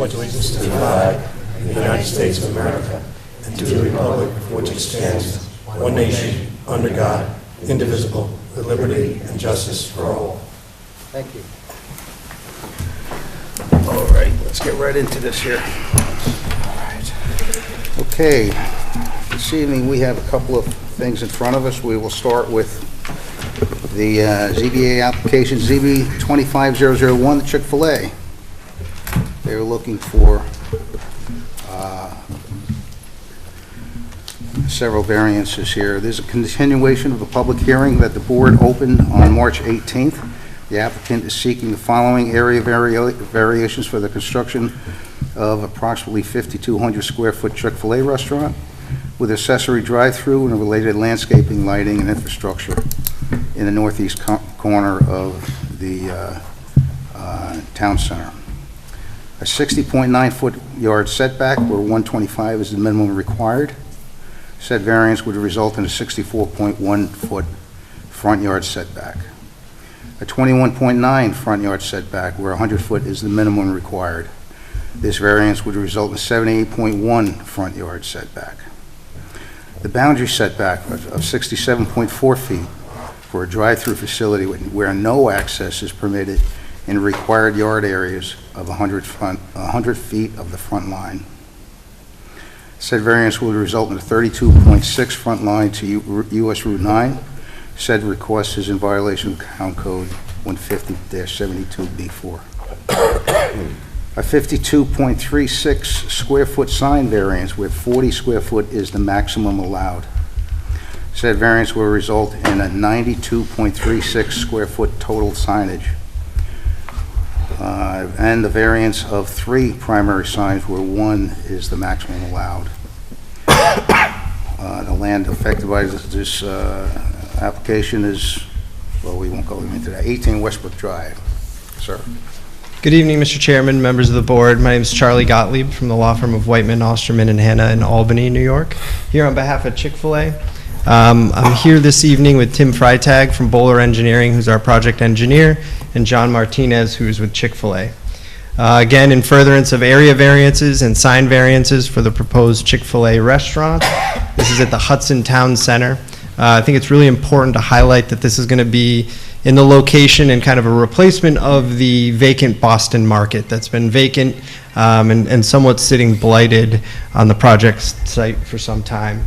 pledge allegiance to the flag of the United States of America and to the republic for which it stands, one nation, under God, indivisible, with liberty and justice for all. Thank you. All right, let's get right into this here. All right. Okay, this evening we have a couple of things in front of us. We will start with the ZBA application ZB 25001, Chick-fil-A. They're looking for several variances here. There's a continuation of a public hearing that the board opened on March 18th. The applicant is seeking the following area variations for the construction of approximately 5,200 square foot Chick-fil-A restaurant with accessory drive-through and related landscaping, lighting, and infrastructure in the northeast corner of the town center. A 60.9 foot yard setback where 125 is the minimum required. Said variance would result in a 64.1 foot front yard setback. A 21.9 front yard setback where 100 foot is the minimum required. This variance would result in a 78.1 front yard setback. The boundary setback of 67.4 feet for a drive-through facility where no access is permitted in required yard areas of 100 feet of the front line. Said variance would result in a 32.6 front line to U.S. Route 9. Said request is in violation of Town Code 150-72B4. A 52.36 square foot sign variance where 40 square foot is the maximum allowed. Said variance will result in a 92.36 square foot total signage. And the variance of 3 primary signs where 1 is the maximum allowed. The land affected by this application is, well, we won't go into that, 18 Westbrook Drive. Sir. Good evening, Mr. Chairman, members of the board. My name is Charlie Gottlieb from the law firm of Whiteman, Osterman, and Hanna in Albany, New York. Here on behalf of Chick-fil-A. I'm here this evening with Tim Freitag from Bowler Engineering, who's our project engineer, and John Martinez, who's with Chick-fil-A. Again, in furtherance of area variances and sign variances for the proposed Chick-fil-A restaurant. This is at the Hudson Town Center. I think it's really important to highlight that this is going to be in the location and kind of a replacement of the vacant Boston market that's been vacant and somewhat sitting blighted on the project site for some time.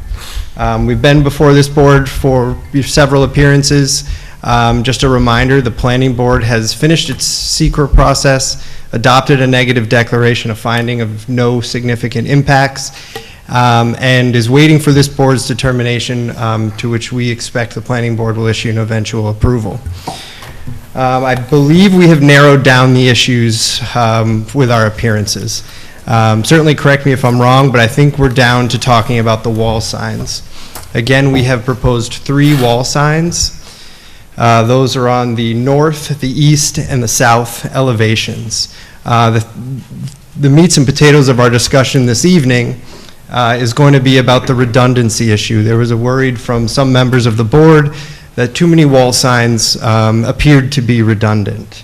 We've been before this board for several appearances. Just a reminder, the planning board has finished its SEQR process, adopted a negative declaration of finding of no significant impacts, and is waiting for this board's determination, to which we expect the planning board will issue an eventual approval. I believe we have narrowed down the issues with our appearances. Certainly correct me if I'm wrong, but I think we're down to talking about the wall signs. Again, we have proposed 3 wall signs. Those are on the north, the east, and the south elevations. The meats and potatoes of our discussion this evening is going to be about the redundancy issue. There was a worried from some members of the board that too many wall signs appeared to be redundant.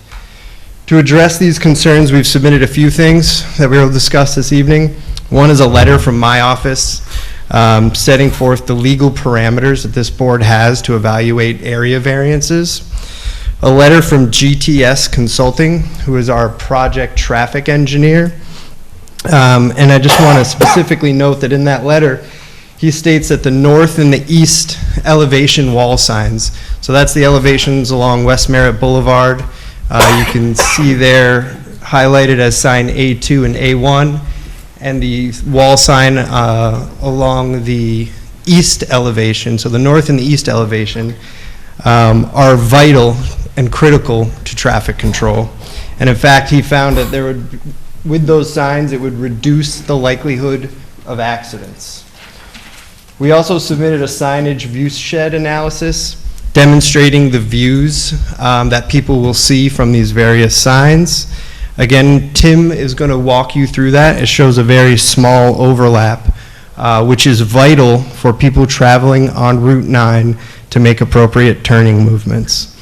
To address these concerns, we've submitted a few things that we will discuss this evening. One is a letter from my office setting forth the legal parameters that this board has to evaluate area variances. A letter from GTS Consulting, who is our project traffic engineer. And I just want to specifically note that in that letter, he states that the north and the east elevation wall signs, so that's the elevations along West Merritt Boulevard. You can see there highlighted as sign A2 and A1, and the wall sign along the east elevation, so the north and the east elevation, are vital and critical to traffic control. And in fact, he found that there would, with those signs, it would reduce the likelihood of accidents. We also submitted a signage view shed analysis demonstrating the views that people will see from these various signs. Again, Tim is going to walk you through that. It shows a very small overlap, which is vital for people traveling on Route 9 to make appropriate turning movements.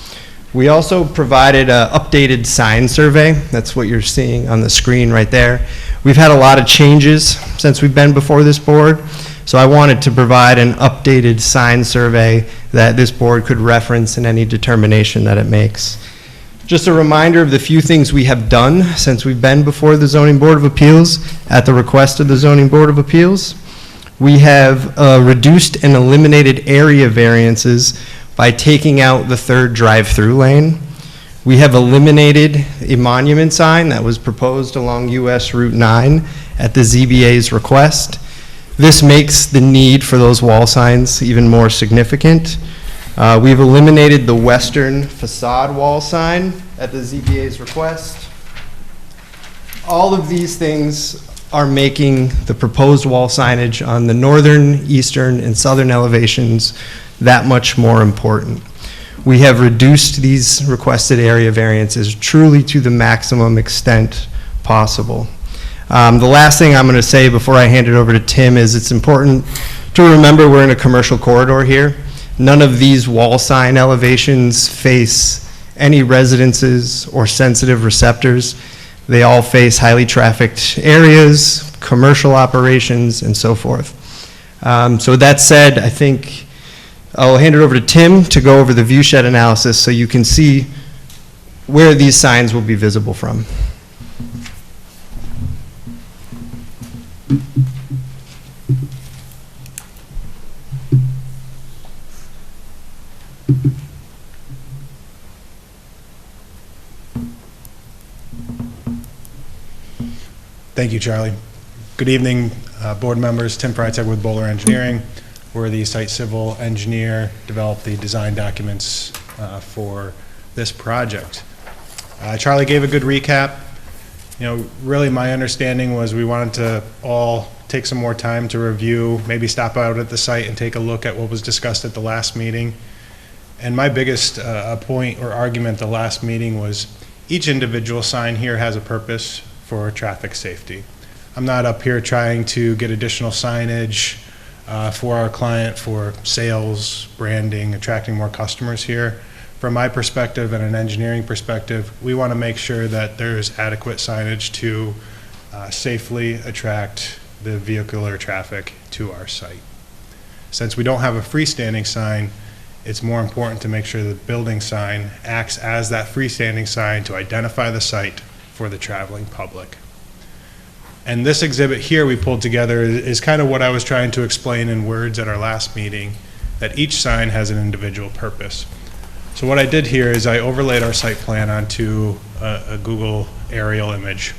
We also provided an updated sign survey. That's what you're seeing on the screen right there. We've had a lot of changes since we've been before this board, so I wanted to provide an updated sign survey that this board could reference in any determination that it makes. Just a reminder of the few things we have done since we've been before the Zoning Board of Appeals at the request of the Zoning Board of Appeals. We have reduced and eliminated area variances by taking out the third drive-through lane. We have eliminated a monument sign that was proposed along US Route 9 at the ZBA's request. This makes the need for those wall signs even more significant. We've eliminated the western facade wall sign at the ZBA's request. All of these things are making the proposed wall signage on the northern, eastern, and southern elevations that much more important. We have reduced these requested area variances truly to the maximum extent possible. The last thing I'm going to say before I hand it over to Tim is it's important to remember we're in a commercial corridor here. None of these wall sign elevations face any residences or sensitive receptors. They all face highly trafficked areas, commercial operations, and so forth. So with that said, I think I'll hand it over to Tim to go over the view shed analysis so you can see where these signs will be visible from. Thank you, Charlie. Good evening, board members. Tim Freitag with Bowler Engineering. We're the site civil engineer, developed the design documents for this project. Charlie gave a good recap. You know, really my understanding was we wanted to all take some more time to review, maybe stop out at the site and take a look at what was discussed at the last meeting. And my biggest point or argument the last meeting was each individual sign here has a purpose for traffic safety. I'm not up here trying to get additional signage for our client for sales, branding, attracting more customers here. From my perspective and an engineering perspective, we want to make sure that there's adequate signage to safely attract the vehicular traffic to our site. Since we don't have a freestanding sign, it's more important to make sure the building sign acts as that freestanding sign to identify the site for the traveling public. And this exhibit here we pulled together is kind of what I was trying to explain in words at our last meeting, that each sign has an individual purpose. So what I did here is I overlaid our site plan onto a Google aerial image,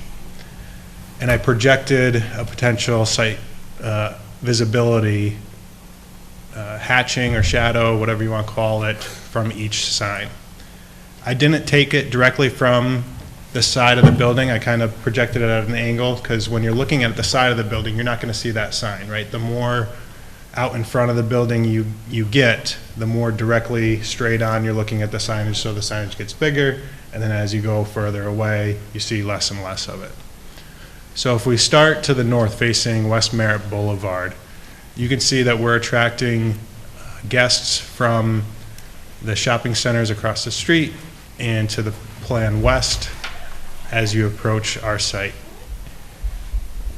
and I projected a potential site visibility, hatching or shadow, whatever you want to call it, from each sign. I didn't take it directly from the side of the building. I kind of projected it at an angle, because when you're looking at the side of the building, you're not going to see that sign, right? The more out in front of the building you get, the more directly straight on you're looking at the signage, so the signage gets bigger, and then as you go further away, you see less and less of it. So if we start to the north facing West Merritt Boulevard, you can see that we're attracting guests from the shopping centers across the street and to the Plan West as you approach our site.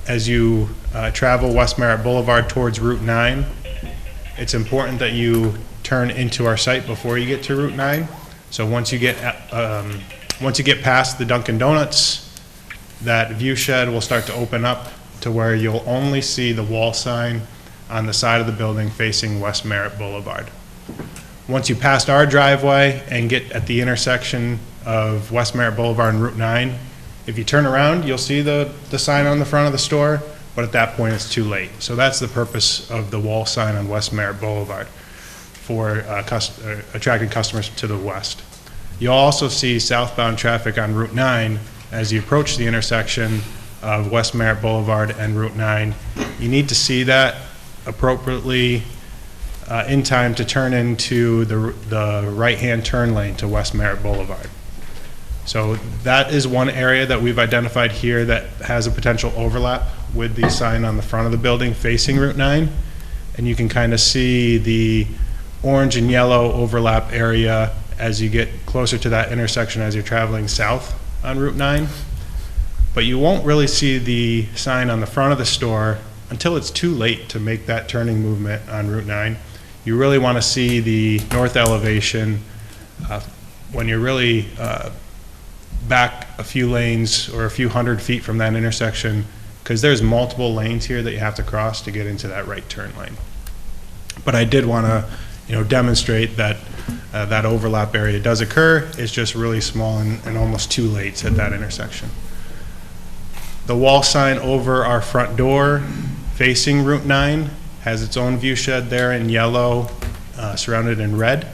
As you travel West Merritt Boulevard towards Route 9, it's important that you turn into our site before you get to Route 9. So once you get past the Dunkin' Donuts, that view shed will start to open up to where you'll only see the wall sign on the side of the building facing West Merritt Boulevard. Once you pass our driveway and get at the intersection of West Merritt Boulevard and Route 9, if you turn around, you'll see the sign on the front of the store, but at that point it's too late. So that's the purpose of the wall sign on West Merritt Boulevard, for attracting customers to the west. You'll also see southbound traffic on Route 9 as you approach the intersection of West Merritt Boulevard and Route 9. You need to see that appropriately in time to turn into the right-hand turn lane to West Merritt Boulevard. So that is one area that we've identified here that has a potential overlap with the sign on the front of the building facing Route 9. And you can kind of see the orange and yellow overlap area as you get closer to that intersection as you're traveling south on Route 9. But you won't really see the sign on the front of the store until it's too late to make that turning movement on Route 9. You really want to see the north elevation when you're really back a few lanes or a few hundred feet from that intersection, because there's multiple lanes here that you have to cross to get into that right turn lane. But I did want to, demonstrate that that overlap area does occur. It's just really small and almost too late at that intersection. The wall sign over our front door facing Route 9 has its own view shed there in yellow, surrounded in red.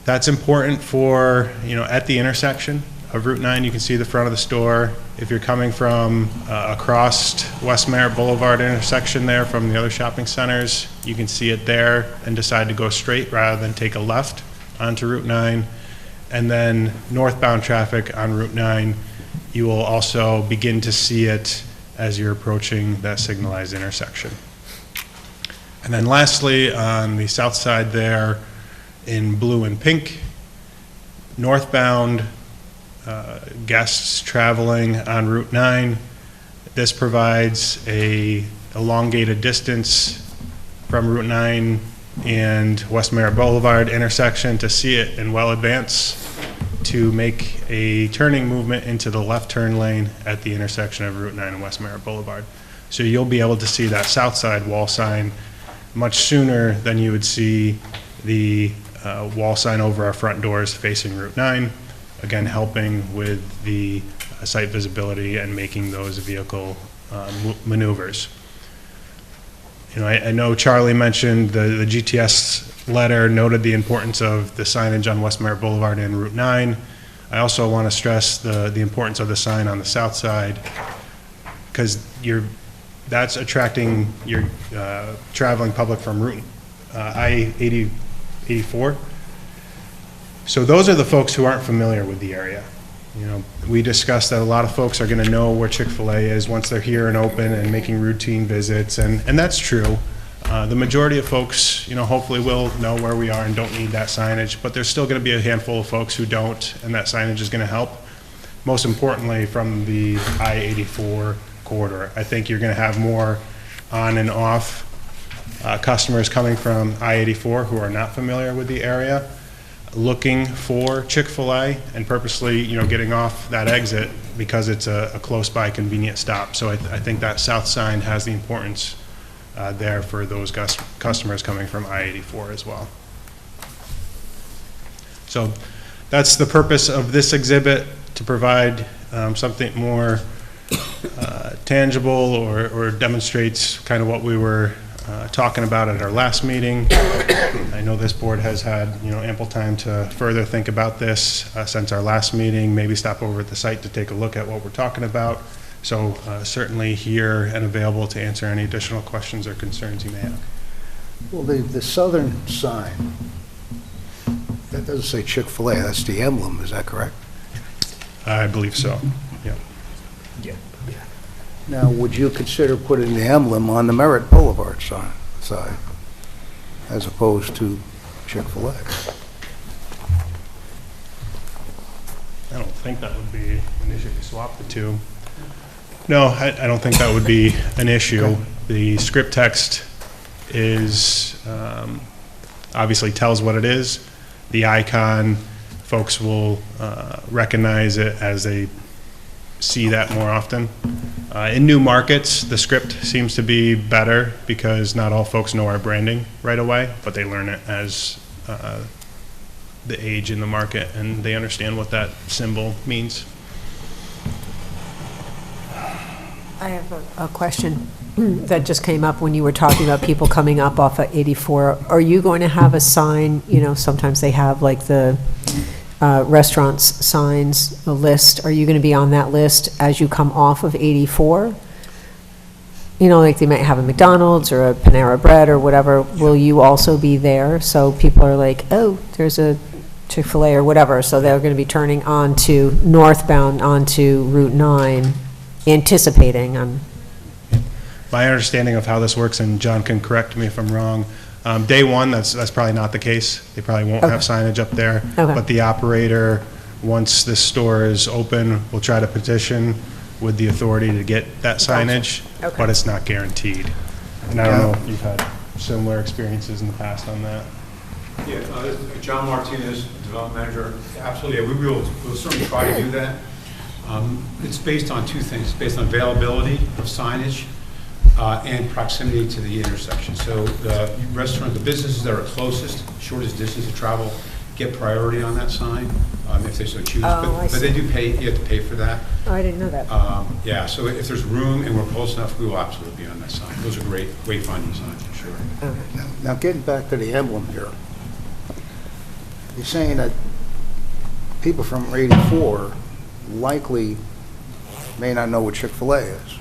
That's important for, at the intersection of Route 9, you can see the front of the store. If you're coming from across West Merritt Boulevard intersection there from the other shopping centers, you can see it there and decide to go straight rather than take a left onto Route 9. And then northbound traffic on Route 9, you will also begin to see it as you're approaching that signalized intersection. And then lastly, on the south side there in blue and pink, northbound guests traveling on Route 9, this provides a elongated distance from Route 9 and West Merritt Boulevard intersection to see it in well advance to make a turning movement into the left turn lane at the intersection of Route 9 and West Merritt Boulevard. So you'll be able to see that south side wall sign much sooner than you would see the wall sign over our front doors facing Route 9, again helping with the site visibility and making those vehicle maneuvers. I know Charlie mentioned the GTS letter noted the importance of the signage on West Merritt Boulevard and Route 9. I also want to stress the importance of the sign on the south side, because that's attracting your traveling public from Route I-84. So those are the folks who aren't familiar with the area. We discussed that a lot of folks are going to know where Chick-fil-A is once they're here and open and making routine visits, and that's true. The majority of folks, hopefully will know where we are and don't need that signage, but there's still going to be a handful of folks who don't, and that signage is going to help. Most importantly, from the I-84 corridor, I think you're going to have more on and off customers coming from I-84 who are not familiar with the area, looking for Chick-fil-A and purposely, getting off that exit because it's a close by convenient stop. So I think that south sign has the importance there for those customers coming from I-84 as well. So that's the purpose of this exhibit, to provide something more tangible or demonstrates kind of what we were talking about at our last meeting. I know this board has had ample time to further think about this since our last meeting, maybe stop over at the site to take a look at what we're talking about. So certainly here and available to answer any additional questions or concerns you may have. Well, the southern sign, that doesn't say Chick-fil-A, that's the emblem, is that correct? I believe so, yeah. Now, would you consider putting the emblem on the Merritt Boulevard side, as opposed to Chick-fil-A? I don't think that would be an issue to swap the two. No, I don't think that would be an issue. Okay. The script text is, obviously tells what it is. The icon, folks will recognize it as they see that more often. In new markets, the script seems to be better because not all folks know our branding right away, but they learn it as the age in the market and they understand what that symbol means. I have a question that just came up when you were talking about people coming up off of 84. Are you going to have a sign, sometimes they have like the restaurants signs, a list. Are you going to be on that list as you come off of 84? Like they might have a McDonald's or a Panera Bread or whatever. Will you also be there? So people are like, oh, there's a Chick-fil-A or whatever. So they're going to be turning onto northbound onto Route 9, anticipating. My understanding of how this works, and John can correct me if I'm wrong, Day one, that's probably not the case. They probably won't have signage up there. Okay. But the operator, once this store is open, will try to petition with the authority to get that signage, Okay. but it's not guaranteed. And I don't know if you've had similar experiences in the past on that. Yeah, this is John Martinez, Development Manager. Absolutely, yeah, we'll certainly try to do that. It's based on two things. It's based on availability of signage and proximity to the intersection. So the businesses that are closest, shortest distance to travel, get priority on that sign if they so choose. I But they do pay, you have to pay for that. Oh, I didn't know that. Yeah, so if there's room and we're close enough, we will absolutely be on that sign. Those are great wayfinding signs, I'm sure. Now, getting back to the emblem here, you're saying that people from 84 likely may not know what Chick-fil-A is.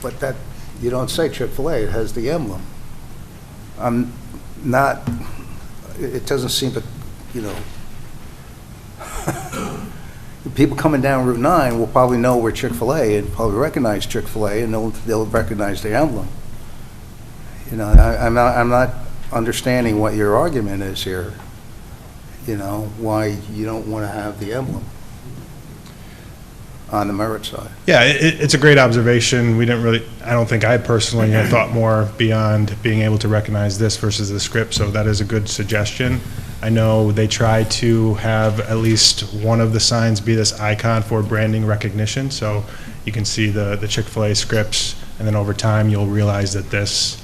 But that, you don't say Chick-fil-A, it has the emblem. I'm not, it doesn't seem to, you know, people coming down Route 9 will probably know where Chick-fil-A and probably recognize Chick-fil-A, and they'll recognize the emblem. You know, I'm not understanding what your argument is here, you know, why you don't want to have the emblem on the merit side. Yeah, it's a great observation. We didn't really, I don't think I personally had thought more beyond being able to recognize this versus the script, so that is a good suggestion. I know they try to have at least one of the signs be this icon for branding recognition, so you can see the Chick-fil-A scripts, and then over time you'll realize that this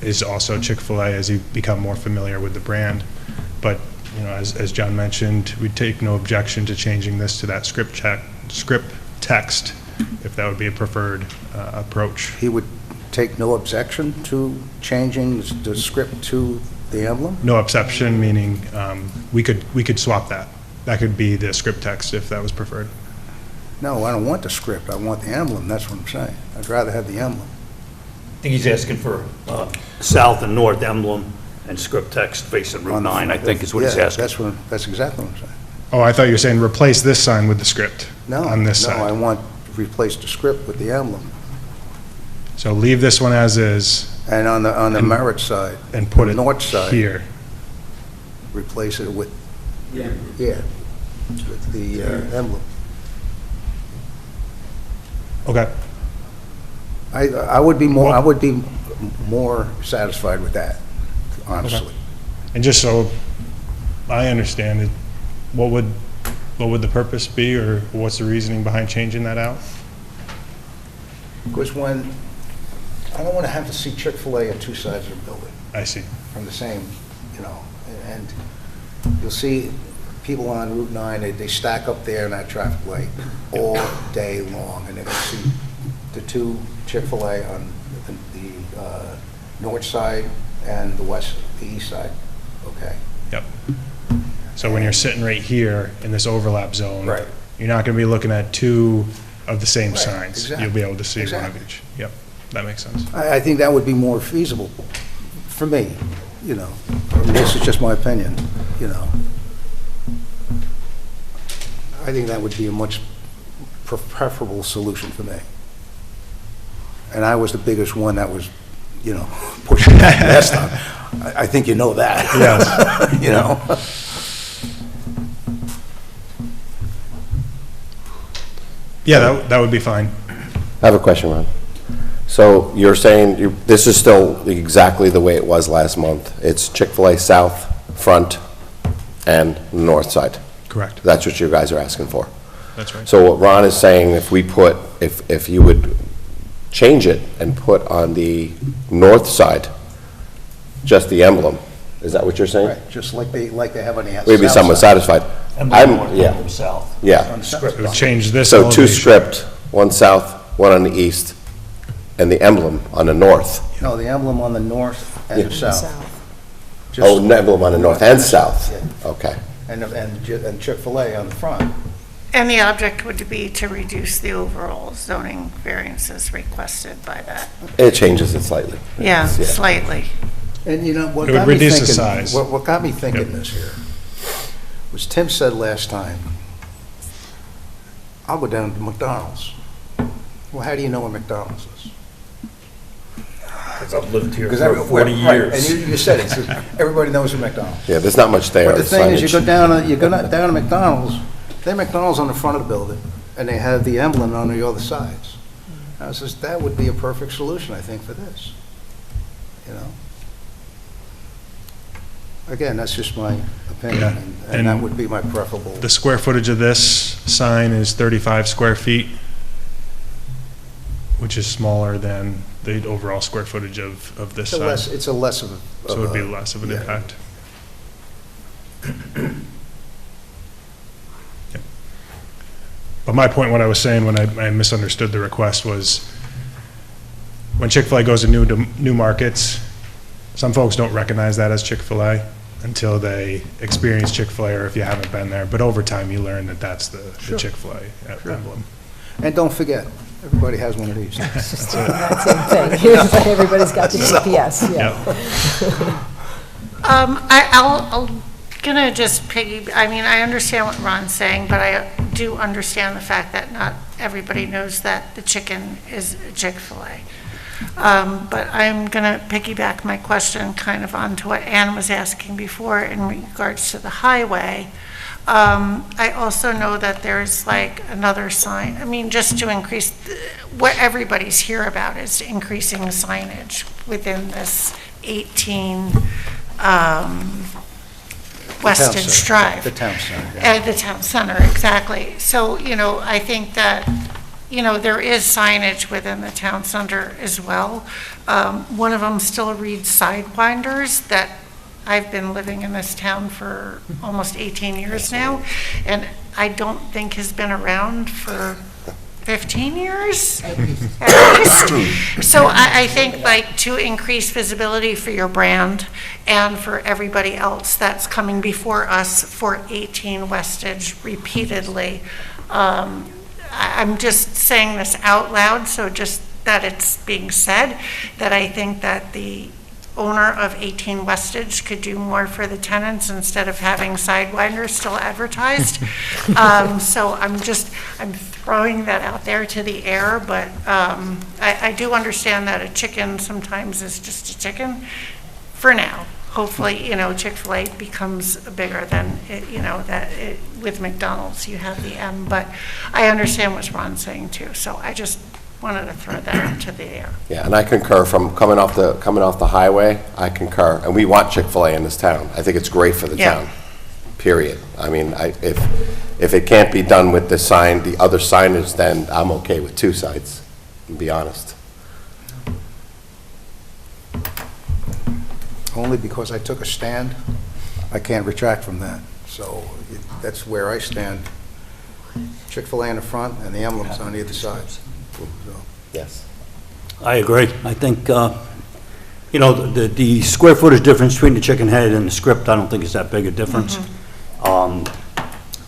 is also Chick-fil-A as you become more familiar with the brand. But, you know, as John mentioned, we take no objection to changing this to that script text, if that would be a preferred approach. He would take no objection to changing the script to the emblem? No exception, meaning we could swap that. That could be the script text if that was preferred. No, I don't want the script, I want the emblem, that's what I'm saying. I'd rather have the emblem. I think he's asking for south and north emblem and script text facing Route 9, I think is what he's Yeah, asking. that's exactly what I'm saying. Oh, I thought you were saying replace this sign with the script on this No, I side. want to replace the script with the emblem. So leave this one as is And on the merit side, and put the it north side, here. replace it with, yeah, with the emblem. Okay. I would be more satisfied with that, honestly. And just so I understand it, what would the purpose be, or what's the reasoning behind changing that out? Because I don't want to have to see Chick-fil-A on two sides of the building I see. from the same, you know, and you'll see people on Route 9, they stack up there in that traffic light all day long, and they're going to see the two Chick-fil-A on the north side and the east side, okay? Yep. So when you're sitting right here in this overlap zone, Right. you're not going to be looking at two of the same Right, signs. exactly. You'll be able to see one Exactly. of each. Yep, that makes sense. I think that would be more feasible for me, you know. This is just my opinion, you know. I think that would be a much preferable solution for me. And I was the biggest one that was, you know, pushing that last time. I think you know that. Yes. You know? Yeah, that would be fine. I have a question, Ron. So you're saying this is still exactly the way it was last month? It's Chick-fil-A south, front, and north side? Correct. That's what you guys are asking for? That's right. So what Ron is saying, if you would change it and put on the north side, just the emblem, is that what you're saying? Right, just like they have on the outside. We'd be somewhat satisfied. Emblem north, Yeah, emblem south. yeah. On the So script. change this So two elevation. script, one south, one on the east, and the emblem on the north. No, the emblem on the north and the south. Just- Oh, an emblem on the north and south? Yeah. Okay. And Chick-fil-A on the front. And the object would be to reduce the overall zoning variances requested by that. It changes it slightly. Yeah, slightly. And you know, what It would got me reduce the thinking, size. what got me thinking Yep. this here was Tim said last time, I'll go down to McDonald's. Well, how do you know where McDonald's is? Because I've lived here Because for everywhere, 40 right, years. and you said it, so everybody knows a McDonald's. Yeah, there's not much there. But the thing is, you go signage. down to McDonald's, they have McDonald's on the front of the building, and they have the emblem on the other sides. I says, that would be a perfect solution, I think, for this, you know? Again, that's just my opinion, and that And would be my preferable. The square footage of this sign is 35 square feet, which is smaller than the overall square footage of this sign. It's a less of a. So it would be less of an yeah. impact. Yep. But my point, what I was saying when I misunderstood the request was, when Chick-fil-A goes to new markets, some folks don't recognize that as Chick-fil-A until they experience Chick-fil-A, or if you haven't been there. But over time, you learn that that's the Chick-fil-A emblem. And don't forget, everybody has one of these. It's just doing that same thing. It's like everybody's got the GPS, yeah. I'll gonna just I mean, I understand what Ron's saying, but I do understand the fact that not everybody knows that the chicken is Chick-fil-A. But I'm gonna piggyback my question kind of onto what Ann was asking before in regards to the highway. I also know that there's like another sign, I mean, just to increase, what everybody's here about is increasing signage within this 18 Westage Drive. The town center, yeah. The town center, exactly. So, you know, I think that, you know, there is signage within the town center as well. One of them still reads Sidewinders, that I've been living in this town for almost 18 years now, and I don't think has been around for 15 years, at least. So I think, like, to increase visibility for your brand and for everybody else that's coming before us for 18 Westage repeatedly, I'm just saying this out loud, so just that it's being said, that I think that the owner of 18 Westage could do more for the tenants instead of having Sidewinders still advertised. So I'm throwing that out there to the air, but I do understand that a chicken sometimes is just a chicken for now. Hopefully, you know, Chick-fil-A becomes bigger than, you know, with McDonald's you have the M, but I understand what Ron's saying too, so I just wanted to throw that into the air. Yeah, and I concur. From coming off the highway, I concur. And we want Chick-fil-A in this town. I think it's great for the town, period. I mean, if it can't be done with the other signage, then I'm okay with two sites, to be honest. Only because I took a stand, I can't retract from that. So that's where I stand. Chick-fil-A in the front and the emblems on either side. So, Yes. I agree. I think, you know, the square footage difference between the chicken head and the script, I don't think is that big a difference.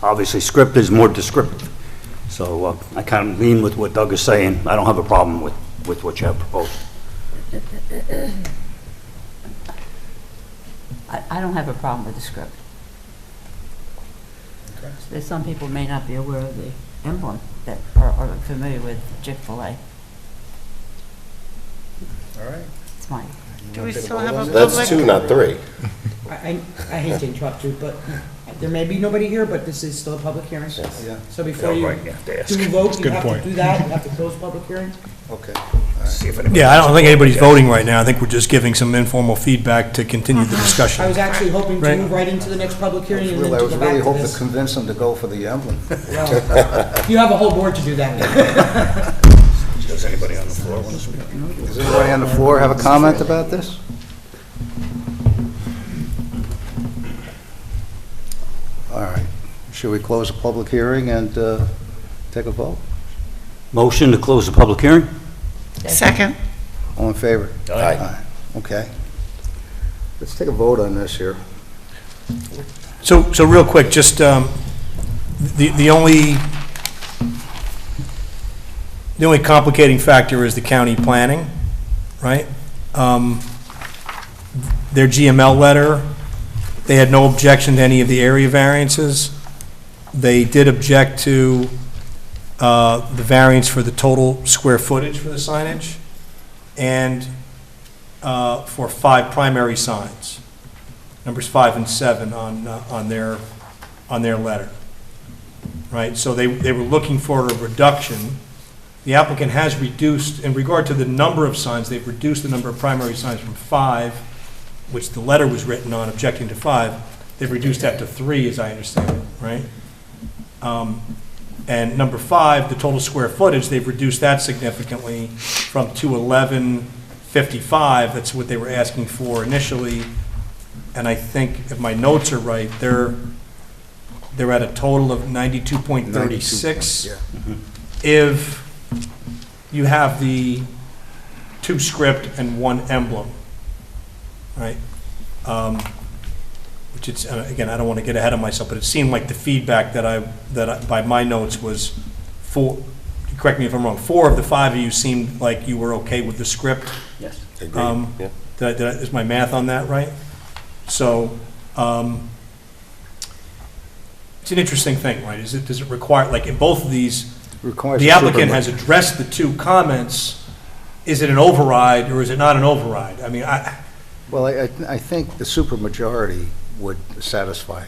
Obviously, script is more descriptive. So I kind of lean with what Doug is saying. I don't have a problem with what you have proposed. I don't have a problem with the script. There's some people may not be aware of the emblem that are familiar with Chick-fil-A. all right. It's mine. Do we still have a public? That's two, not three. I hate to interrupt you, but there may be nobody here, but this is still a public hearing. Yeah, So before you Yeah, right, you have to ask. do vote, you Good have point. to do that, you have to close public hearing. okay. Yeah, I don't think anybody's voting right now. I think we're just giving some informal feedback to continue the I discussion. was actually hoping to Right. move right into the next public hearing and then I to was go really back to hoping to this. convince them to go for the emblem. Well, you have a whole board to do that. Does anybody on the floor want to speak? Does anybody on the floor have a comment about this? All right. Should we close the public hearing and take a vote? Motion to close the public hearing? Second. All in favor? Aye. Okay. Let's take a vote on this here. So real quick, just the only complicating factor is the county planning, right? Their GML letter, they had no objection to any of the area variances. They did object to the variance for the total square footage for the signage. And for 5 primary signs, numbers 5 and 7 on their letter, right? So they were looking for a reduction. The applicant has reduced, in regard to the number of signs, they've reduced the number of primary signs from 5, which the letter was written on, objecting to 5. They've reduced that to 3, as I understand it, right? And number 5, the total square footage, they've reduced that significantly from 21155. That's what they were asking for initially. And I think, if my notes are right, they're at a total of 92.36. Yeah. If you have the 2 script and 1 emblem, right? Which it's, again, I don't want to get ahead of myself, but it seemed like the feedback that I by my notes was 4, correct me if I'm wrong, 4 of the 5 of you seemed like you were okay with the script. Yes. Agreed. Yeah. Is my math on that right? So, it's an interesting thing, right? Does it require, like in both of these, Requires the a applicant super- has addressed the 2 comments. Is it an override or is it not an override? I mean, Well, I think the supermajority would satisfy.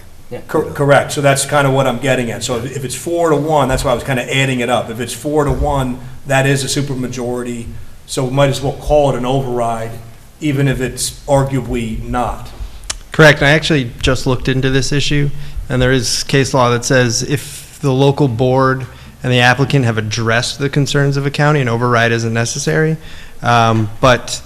correct. So that's kind of what I'm getting at. So if it's 4-1, that's why I was kind of adding it up. If it's 4-1, that is a supermajority. So we might as well call it an override, even if it's arguably not. Correct. And I actually just looked into this issue, and there is case law that says if the local board and the applicant have addressed the concerns of a county, an override isn't necessary. But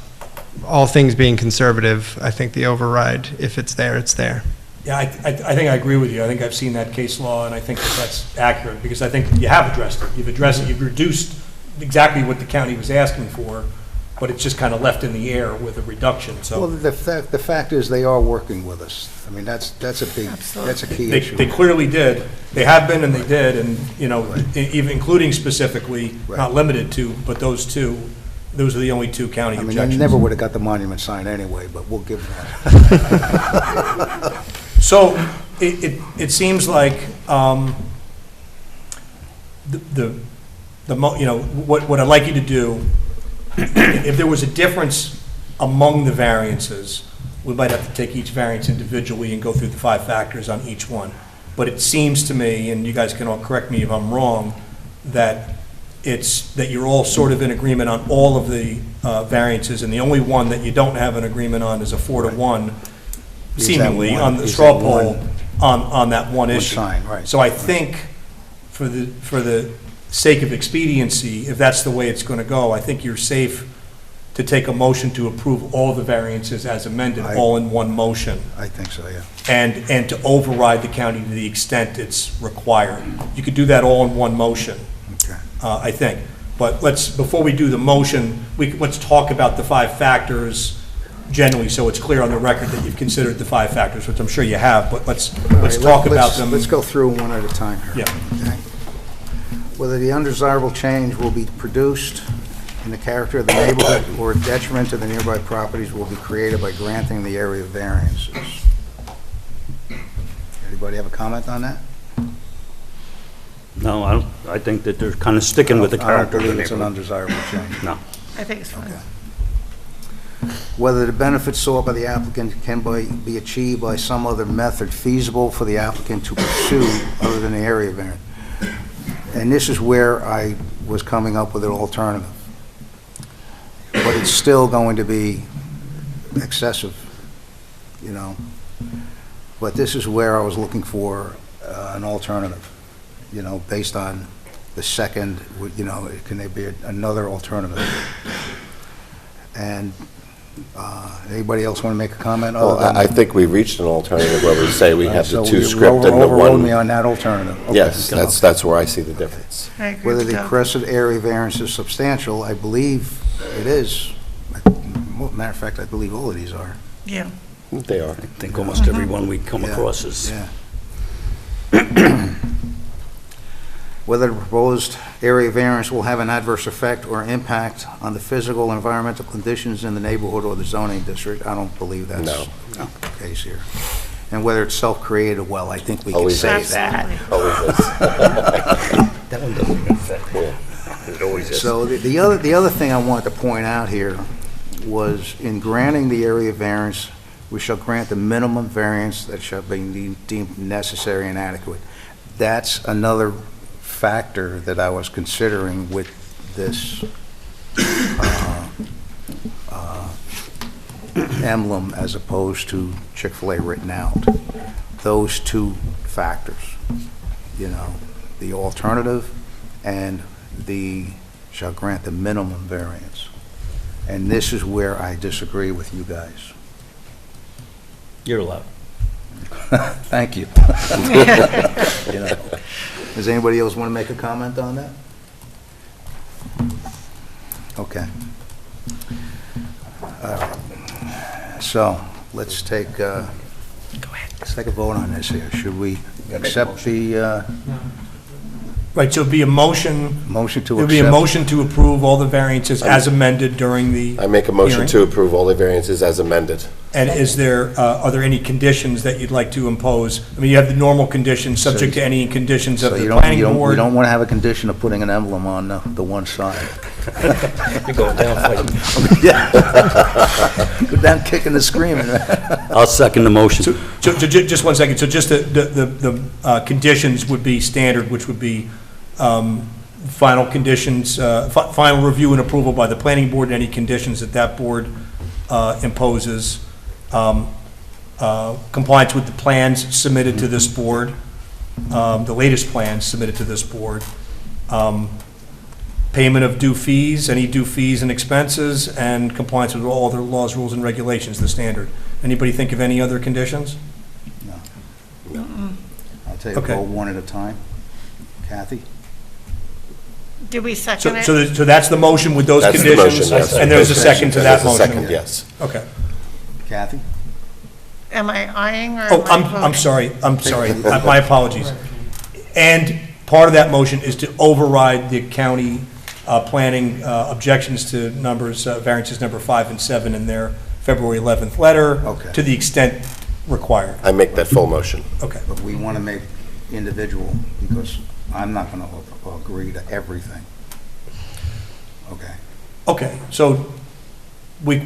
all things being conservative, I think the override, if it's there, it's there. Yeah, I think I agree with you. I think I've seen that case law, and I think that that's accurate, because I think you have addressed it. You've addressed it, you've reduced exactly what the county was asking for, but it's just kind of left in the air with a reduction, Well, so. the fact is, they are working with us. I mean, that's a big, that's a key issue. They clearly did. They have been and they did, and, you know, even including specifically, not limited to, but those are the only 2 county I mean, objections. I never would have got the monument sign anyway, but we'll give them that. So, it seems like, what I'd like you to do, if there was a difference among the variances, we might have to take each variance individually and go through the 5 factors on each one. But it seems to me, and you guys can all correct me if I'm wrong, that that you're all sort of in agreement on all of the variances, and the only one that you don't have an agreement on is a 4-1, seemingly, on the straw poll on that one issue. Sign, right. So I think, for the sake of expediency, if that's the way it's going to go, I think you're safe to take a motion to approve all the variances as amended, all in one motion, I think so, yeah. and to override the county to the extent it's required. You could do that all in one motion, Okay. I think. But before we do the motion, let's talk about the 5 factors generally, so it's clear on the record that you've considered the 5 factors, which I'm sure you have, but let's talk about them. Let's go through one at a time here. Yeah. Okay. Whether the undesirable change will be produced in the character of the neighborhood or detriment to the nearby properties will be created by granting the area variances. Anybody have a comment on that? No, I think that they're kind of sticking with the I don't character of the believe it's an neighborhood. undesirable change. No. I think it's fine. Okay. Whether the benefits sought by the applicant can be achieved by some other method feasible for the applicant to pursue other than the area variance. And this is where I was coming up with an alternative. But it's still going to be excessive, you know. But this is where I was looking for an alternative, you know, based on the second, you know, can there be another alternative? And anybody else want to make a comment? Well, I think we reached an alternative where we say we have the So 2 you script and the overruled me 1. on that alternative. Okay. Yes, that's where I see the difference. I agree Whether with the Doug. requested area variance is substantial, I believe it is. Matter of fact, I believe all of these are. Yeah. They are. I think almost every one we come Yeah, across is, Yeah. Whether the proposed area variance will have an adverse effect or impact on the physical and environmental conditions in the neighborhood or the zoning district, I don't believe that's No. the case here. And whether it's self-created, well, I think we can Always say is. that. Absolutely. Always is. that one doesn't affect, it always is. So the other thing I wanted to point out here was, in granting the area variance, we shall grant the minimum variance that shall be deemed necessary and adequate. That's another factor that I was considering with this emblem as opposed to Chick-fil-A written out. Those two factors, you know, the alternative and the shall grant the minimum variance. And this is where I disagree with you guys. You're allowed. Thank you. You know, does anybody else want to make a comment on that? Okay. So, let's take a vote on this here. Should we accept the Right, so it'd be a motion, motion to it would accept? be a motion to approve all the variances as amended during the I make a motion hearing. to approve all the variances as amended. And is there, are there any conditions that you'd like to impose? I mean, you have the normal conditions, subject to any conditions of So the you don't, planning you board. don't want to have a condition of putting an emblem on the one side. You're going down fighting. Go down kicking and screaming. I'll second the motion. So just one second, so just the conditions would be standard, which would be final conditions, final review and approval by the planning board, and any conditions that that board imposes, compliance with the plans submitted to this board, the latest plans submitted to this board, payment of due fees, any due fees and expenses, and compliance with all other laws, rules, and regulations, the standard. Anybody think of any other conditions? No. I'll take a Okay. vote one at a time. Kathy? Do we second it? So that's the motion with those That's the conditions? motion, yes. And there's a second to that There's a motion? second, yes. Okay. Kathy? Am I eyeing or Oh, am I I'm voting? sorry, my apologies. And part of that motion is to override the county planning objections to numbers, variances number 5 and 7 in their February 11th letter, Okay. to the extent required. I make that full motion. Okay. But we want to make individual, because I'm not going to agree to everything. Okay. Okay, so we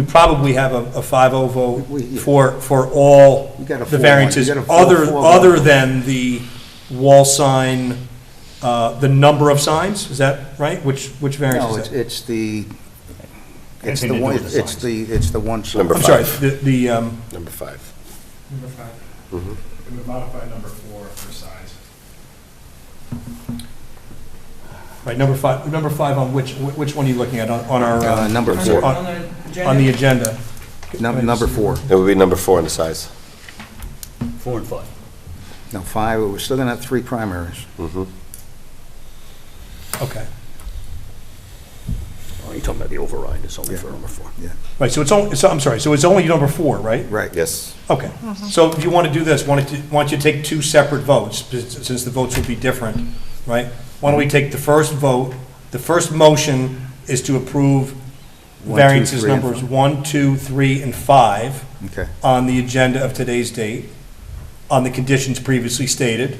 probably have a 5-0 vote for all You got a the 4-1. variances, You got a 4-1. other than the wall sign, the number of signs, is that right? Which variance No, is that? it's the Anything to do one, with the it's the one. Number I'm sorry, 5. the, Number 5. Number 5. Mhm. We would modify number 4 for size. right, number 5 on which one are you looking at, on our, Number 4. on the agenda? Number 4. It would be number 4 in the size. 4 and 5. No, 5, we're still going to have 3 primaries. Mhm. Okay, Oh, you're talking about the override, it's only for number 4. right, so it's only, I'm sorry, so it's only number 4, right? Right. Yes. Okay, so if you want to do this, why don't you take 2 separate votes, since the votes will be different, right? Why don't we take the first vote, the first motion is to approve 1, 2, variances 3, and numbers 5. 1, 2, 3, and 5 Okay. on the agenda of today's date, on the conditions previously stated,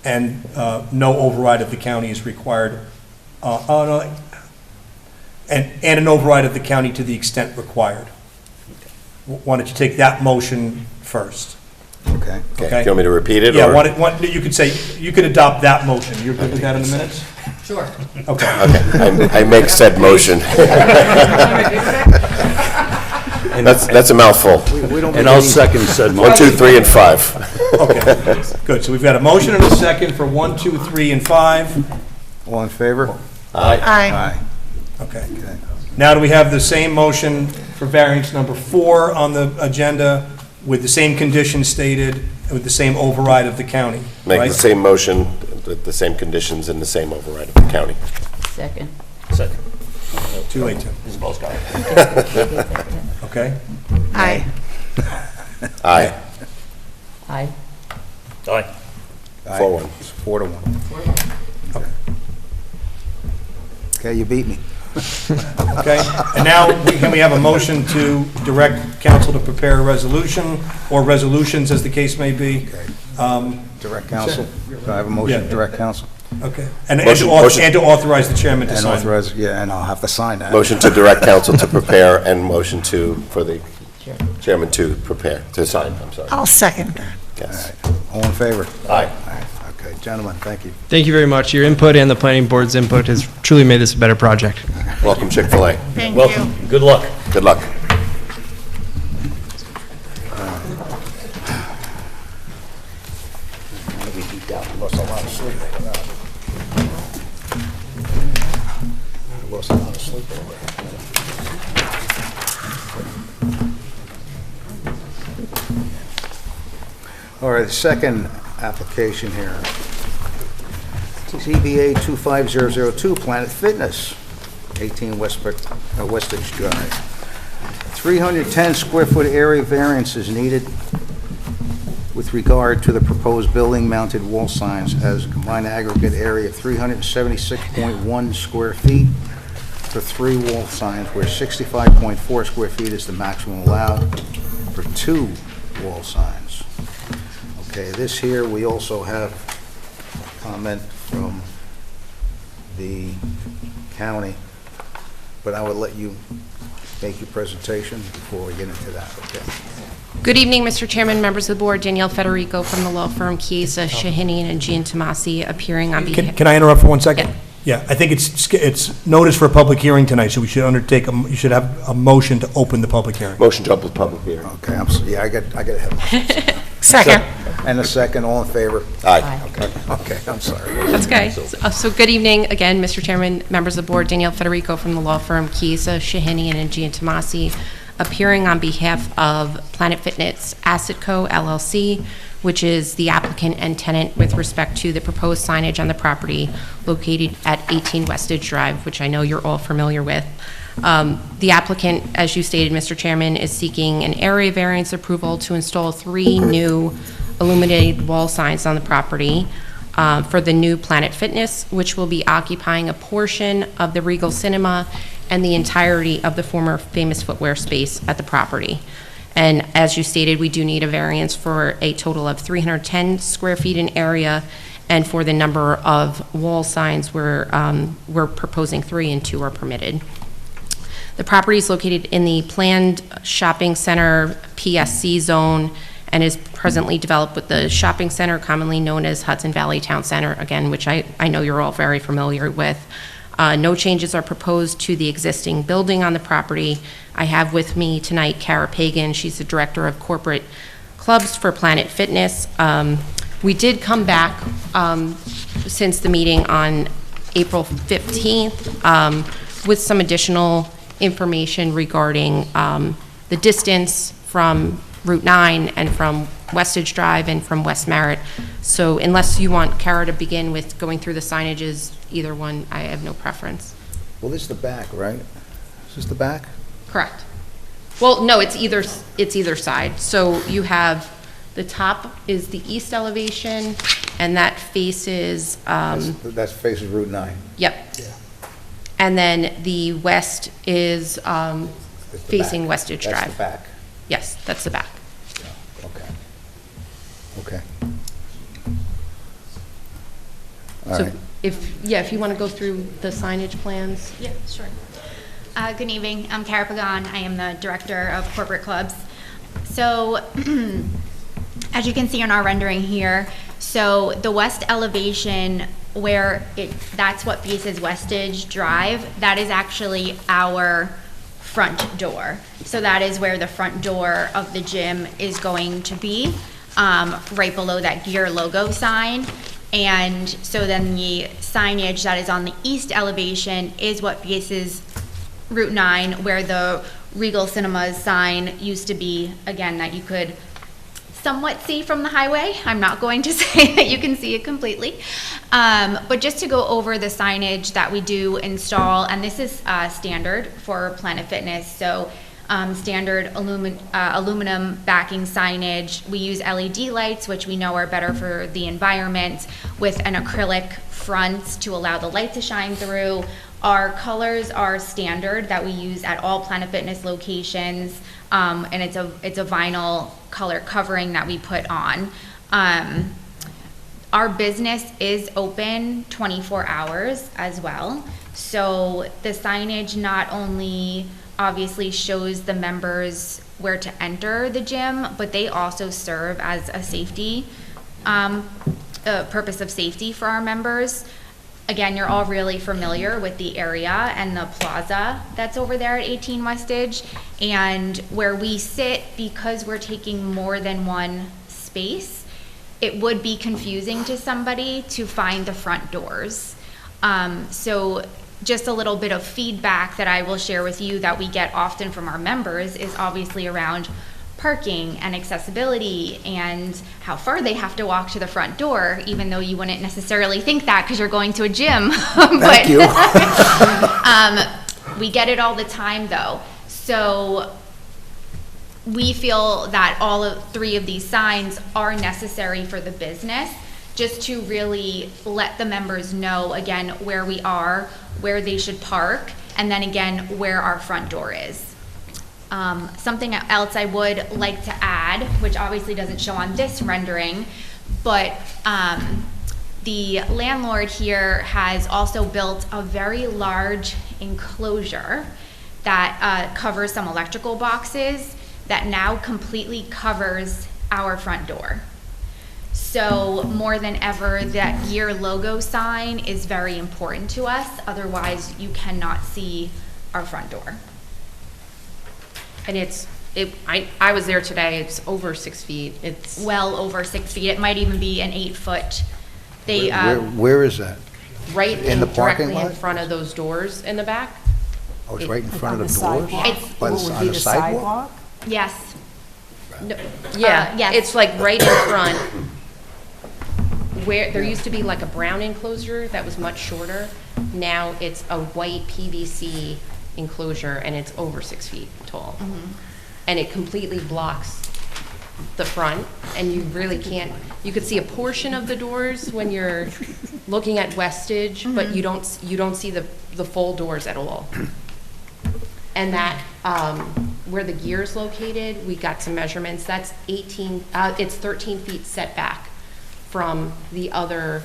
and no override of the county is required, and an override of the county to the extent required. Why don't you take that motion first? Okay. Okay. Okay. Do you want me to repeat it? Yeah, or- you could say, you could adopt that motion. You're good with that in the minutes? Sure. Okay. Okay, I make said motion. That's a mouthful. We don't And make I'll any- second said 1, motion. 2, 3, and 5. Okay, good. So we've got a motion and a second for 1, 2, 3, and 5. All in favor? Aye. Aye. Okay. Okay. Now, do we have the same motion for variance number 4 on the agenda with the same conditions stated, and with the same override of the county? Make right? the same motion, with the same conditions and the same override of the county. Second. Second. Too late, Tim. Isabel's got it. Okay? Aye. Aye. Aye. Aye. 4-1. It's 4 to 1. Okay, you beat me. Okay? And now, can we have a motion to direct council to prepare a resolution, or resolutions, as the case may be? Direct counsel. Do I have a motion to Yeah. direct counsel? Okay. And Motion- and to authorize the chairman to And sign. authorize, yeah, and I'll have to sign that. Motion to direct council to prepare and motion for the chairman to prepare, to sign, I'm sorry. I'll second that. Yes. All in favor? Aye. Okay, gentlemen, thank you. Thank you very much. Your input and the planning board's input has truly made this a better project. Welcome Chick-fil-A. Thank you. Welcome, good luck. Good luck. Lost a lot of sleep. Lost a lot of sleep over it. All right, the second application here. ZBA 25002, Planet Fitness, 18 Westbridge Drive. 310 square foot area variance is needed with regard to the proposed building-mounted wall signs as a combined aggregate area of 376.1 square feet for 3 wall signs, where 65.4 square feet is the maximum allowed for 2 wall signs. Okay, this here, we also have comment from the county, but I will let you make your presentation before we get into that, okay? Good evening, Mr. Chairman, members of the board. Danielle Federico from the law firm Chiesa, Shahinian, and Gian Tomasi, appearing on behalf... Can I interrupt for 1 second? Yeah, I think it's notice for a public hearing tonight, so we should undertake, you should have a motion to open the public hearing. Motion to open the public hearing. Okay, I got ahead of myself. Second. And a second, all in favor? Aye. Okay, I'm sorry. That's okay. So good evening, again, Mr. Chairman, members of the board. Danielle Federico from the law firm Chiesa, Shahinian, and Gian Tomasi, appearing on behalf of Planet Fitness Asset Co. LLC, which is the applicant and tenant with respect to the proposed signage on the property located at 18 Westbridge Drive, which I know you're all familiar with. The applicant, as you stated, Mr. Chairman, is seeking an area variance approval to install 3 new illuminated wall signs on the property for the new Planet Fitness, which will be occupying a portion of the Regal Cinema and the entirety of the former Famous Footwear space at the property. And as you stated, we do need a variance for a total of 310 square feet in area, and for the number of wall signs, we're proposing 3 and 2 are permitted. The property is located in the planned shopping center PSC zone and is presently developed with the shopping center commonly known as Hudson Valley Town Center, again, which I know you're all very familiar with. No changes are proposed to the existing building on the property. I have with me tonight Kara Pagan. She's the Director of Corporate Clubs for Planet Fitness. We did come back since the meeting on April 15th with some additional information regarding the distance from Route 9 and from Westbridge Drive and from West Merritt. So unless you want Kara to begin with going through the signages, either one, I have no preference. Well, this is the back, right? Is this the back? Correct. Well, no, it's either side. So you have, the top is the east elevation, and that faces, That faces Route 9. yep. Yeah. And then the west is It's the facing back. Westbridge That's Drive. the back. Yes, that's the back. Okay. Okay. All So right. if you want to go through the signage plans. Yeah, sure. Good evening. I'm Kara Pagan. I am the Director of Corporate Clubs. So, as you can see in our rendering here, so the west elevation where that's what faces Westbridge Drive, that is actually our front door. So that is where the front door of the gym is going to be, right below that gear logo sign. And so then the signage that is on the east elevation is what faces Route 9, where the Regal Cinemas sign used to be, again, that you could somewhat see from the highway. I'm not going to say that you can see it completely. But just to go over the signage that we do install, and this is standard for Planet Fitness, so standard aluminum backing signage. We use LED lights, which we know are better for the environment, with an acrylic front to allow the light to shine through. Our colors are standard that we use at all Planet Fitness locations, and it's a vinyl color covering that we put on. Our business is open 24 hours as well. So the signage not only obviously shows the members where to enter the gym, but they also serve as a safety, purpose of safety for our members. Again, you're all really familiar with the area and the plaza that's over there at 18 Westage. And where we sit, because we're taking more than one space, it would be confusing to somebody to find the front doors. So just a little bit of feedback that I will share with you that we get often from our members is obviously around parking and accessibility and how far they have to walk to the front door, even though you wouldn't necessarily think that because you're going to a gym. Thank you. We get it all the time though. So we feel that all of 3 of these signs are necessary for the business, just to really let the members know, again, where we are, where they should park, and then again, where our front door is. Something else I would like to add, which obviously doesn't show on this rendering, but the landlord here has also built a very large enclosure that covers some electrical boxes that now completely covers our front door. So more than ever, that gear logo sign is very important to us. Otherwise, you cannot see our front door. And I was there today, it's over 6 feet. It's Well over 6 feet. It might even be an 8 foot. They, Where is that? right In the parking directly lot? in front of those doors in the back. Oh, it's right in Like front on of the the doors? sidewalk? It's- By the- What would on be the sidewalk? yes. No, yeah, yes. it's like right in front. Where, there used to be like a brown enclosure that was much shorter. Now it's a white PVC enclosure and it's over 6 feet tall. And it completely blocks the front and you really can't, you could see a portion of the doors when you're looking at Westage, but you don't see the full doors at all. And that, where the gear is located, we got some measurements, that's 18, it's 13 feet setback from the other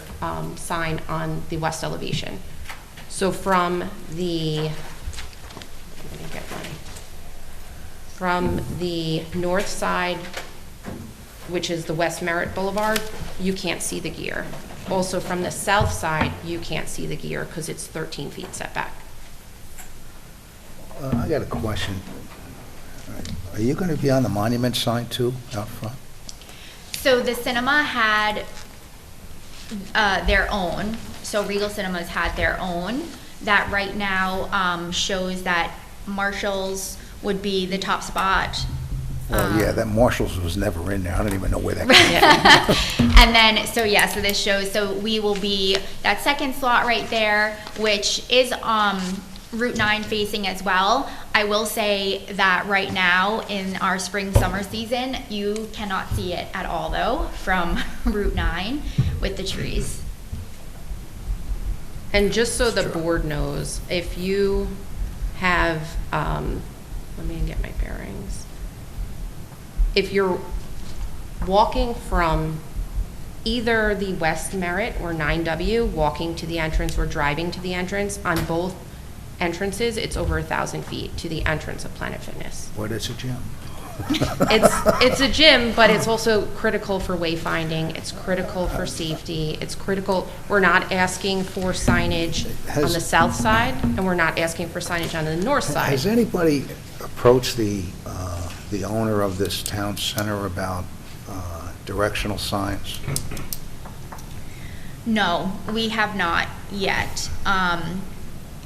sign on the west elevation. So from the, from the north side, which is the West Merritt Boulevard, you can't see the gear. Also from the south side, you can't see the gear because it's 13 feet setback. I got a question. Are you going to be on the monument sign too, out front? So the cinema had their own, so Regal Cinemas had their own, that right now shows that Marshall's would be the top spot. Well, yeah, that Marshall's was never in there. I don't even know where that came from. And then, so yeah, so this shows, so we will be, that second slot right there, which is Route 9 facing as well. I will say that right now in our spring summer season, you cannot see it at all though from Route 9 with the trees. And just so the board knows, if you have, let me get my bearings. If you're walking from either the West Merritt or 9W, walking to the entrance or driving to the entrance, on both entrances, it's over 1,000 feet to the entrance of Planet Fitness. What is a gym? It's a gym, but it's also critical for wayfinding, it's critical for safety, it's critical, we're not asking for signage on the south side, and we're not asking for signage on the north side. Has anybody approached the owner of this town center about directional signs? No, we have not yet.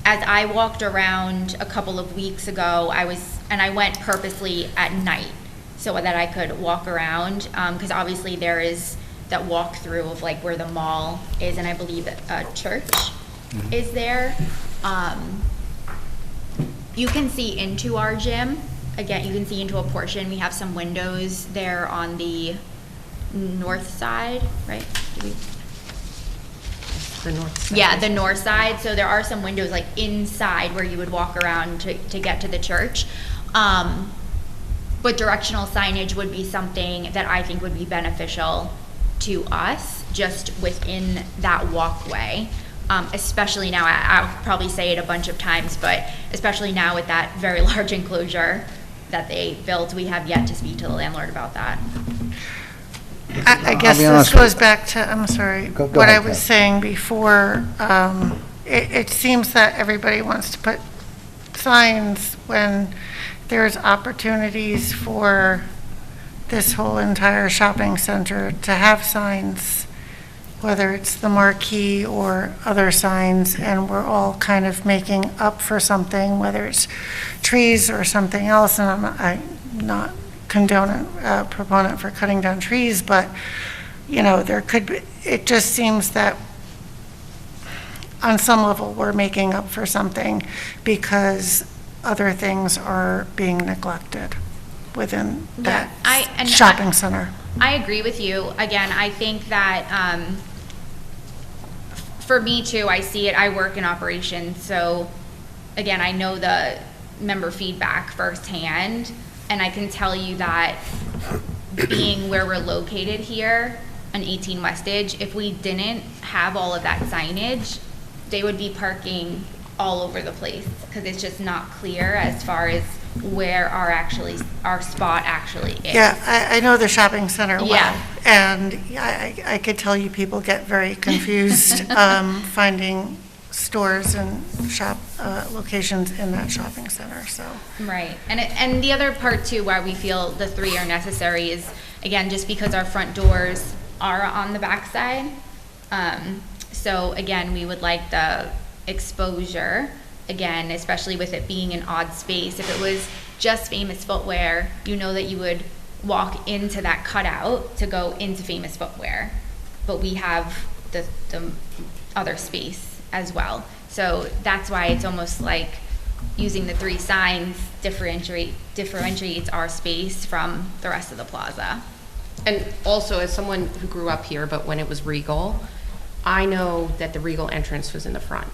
As I walked around a couple of weeks ago, I went purposely at night so that I could walk around, because obviously there is that walkthrough of like where the mall is, and I believe a church is there. You can see into our gym. Again, you can see into a portion. We have some windows there on the north side, right? The north side. Yeah, the north side. So there are some windows like inside where you would walk around to get to the church. But directional signage would be something that I think would be beneficial to us just within that walkway. Especially now, I'll probably say it a bunch of times, but especially now with that very large enclosure that they built, we have yet to speak to the landlord about that. I guess be this honest goes with- back to, I'm sorry, Go what I ahead, was Kat. saying before. It seems that everybody wants to put signs when there's opportunities for this whole entire shopping center to have signs, whether it's the marquee or other signs, and we're all kind of making up for something, whether it's trees or something else, and I'm not proponent for cutting down trees, but, you know, there could be, it just seems that on some level, we're making up for something because other things are being neglected within that shopping center. I agree with you. Again, I think that, for me too, I see it, I work in operations, so again, I know the member feedback firsthand, and I can tell you that being where we're located here on 18 Westage, if we didn't have all of that signage, they would be parking all over the place because it's just not clear as far as where our spot actually is. Yeah, I know the shopping center well. Yeah. And I could tell you people get very confused finding stores and shop locations in that shopping center, so. Right, and the other part too, why we feel the 3 are necessary is, again, just because our front doors are on the backside. So again, we would like the exposure, again, especially with it being an odd space. If it was just Famous Footwear, you know that you would walk into that cutout to go into Famous Footwear. But we have the other space as well. So that's why it's almost like using the 3 signs differentiates our space from the rest of the plaza. And also, as someone who grew up here, but when it was Regal, I know that the Regal entrance was in the front,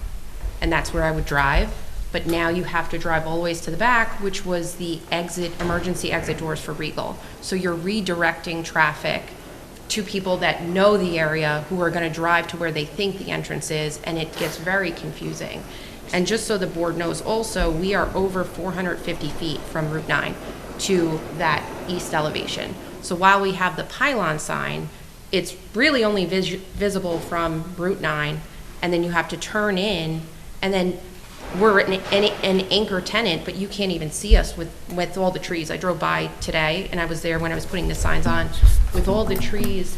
and that's where I would drive. But now you have to drive all the ways to the back, which was the emergency exit doors for Regal. So you're redirecting traffic to people that know the area who are going to drive to where they think the entrance is, and it gets very confusing. And just so the board knows also, we are over 450 feet from Route 9 to that east elevation. So while we have the pylon sign, it's really only visible from Route 9, and then you have to turn in, and then we're an anchor tenant, but you can't even see us with all the trees. I drove by today, and I was there when I was putting the signs on. With all the trees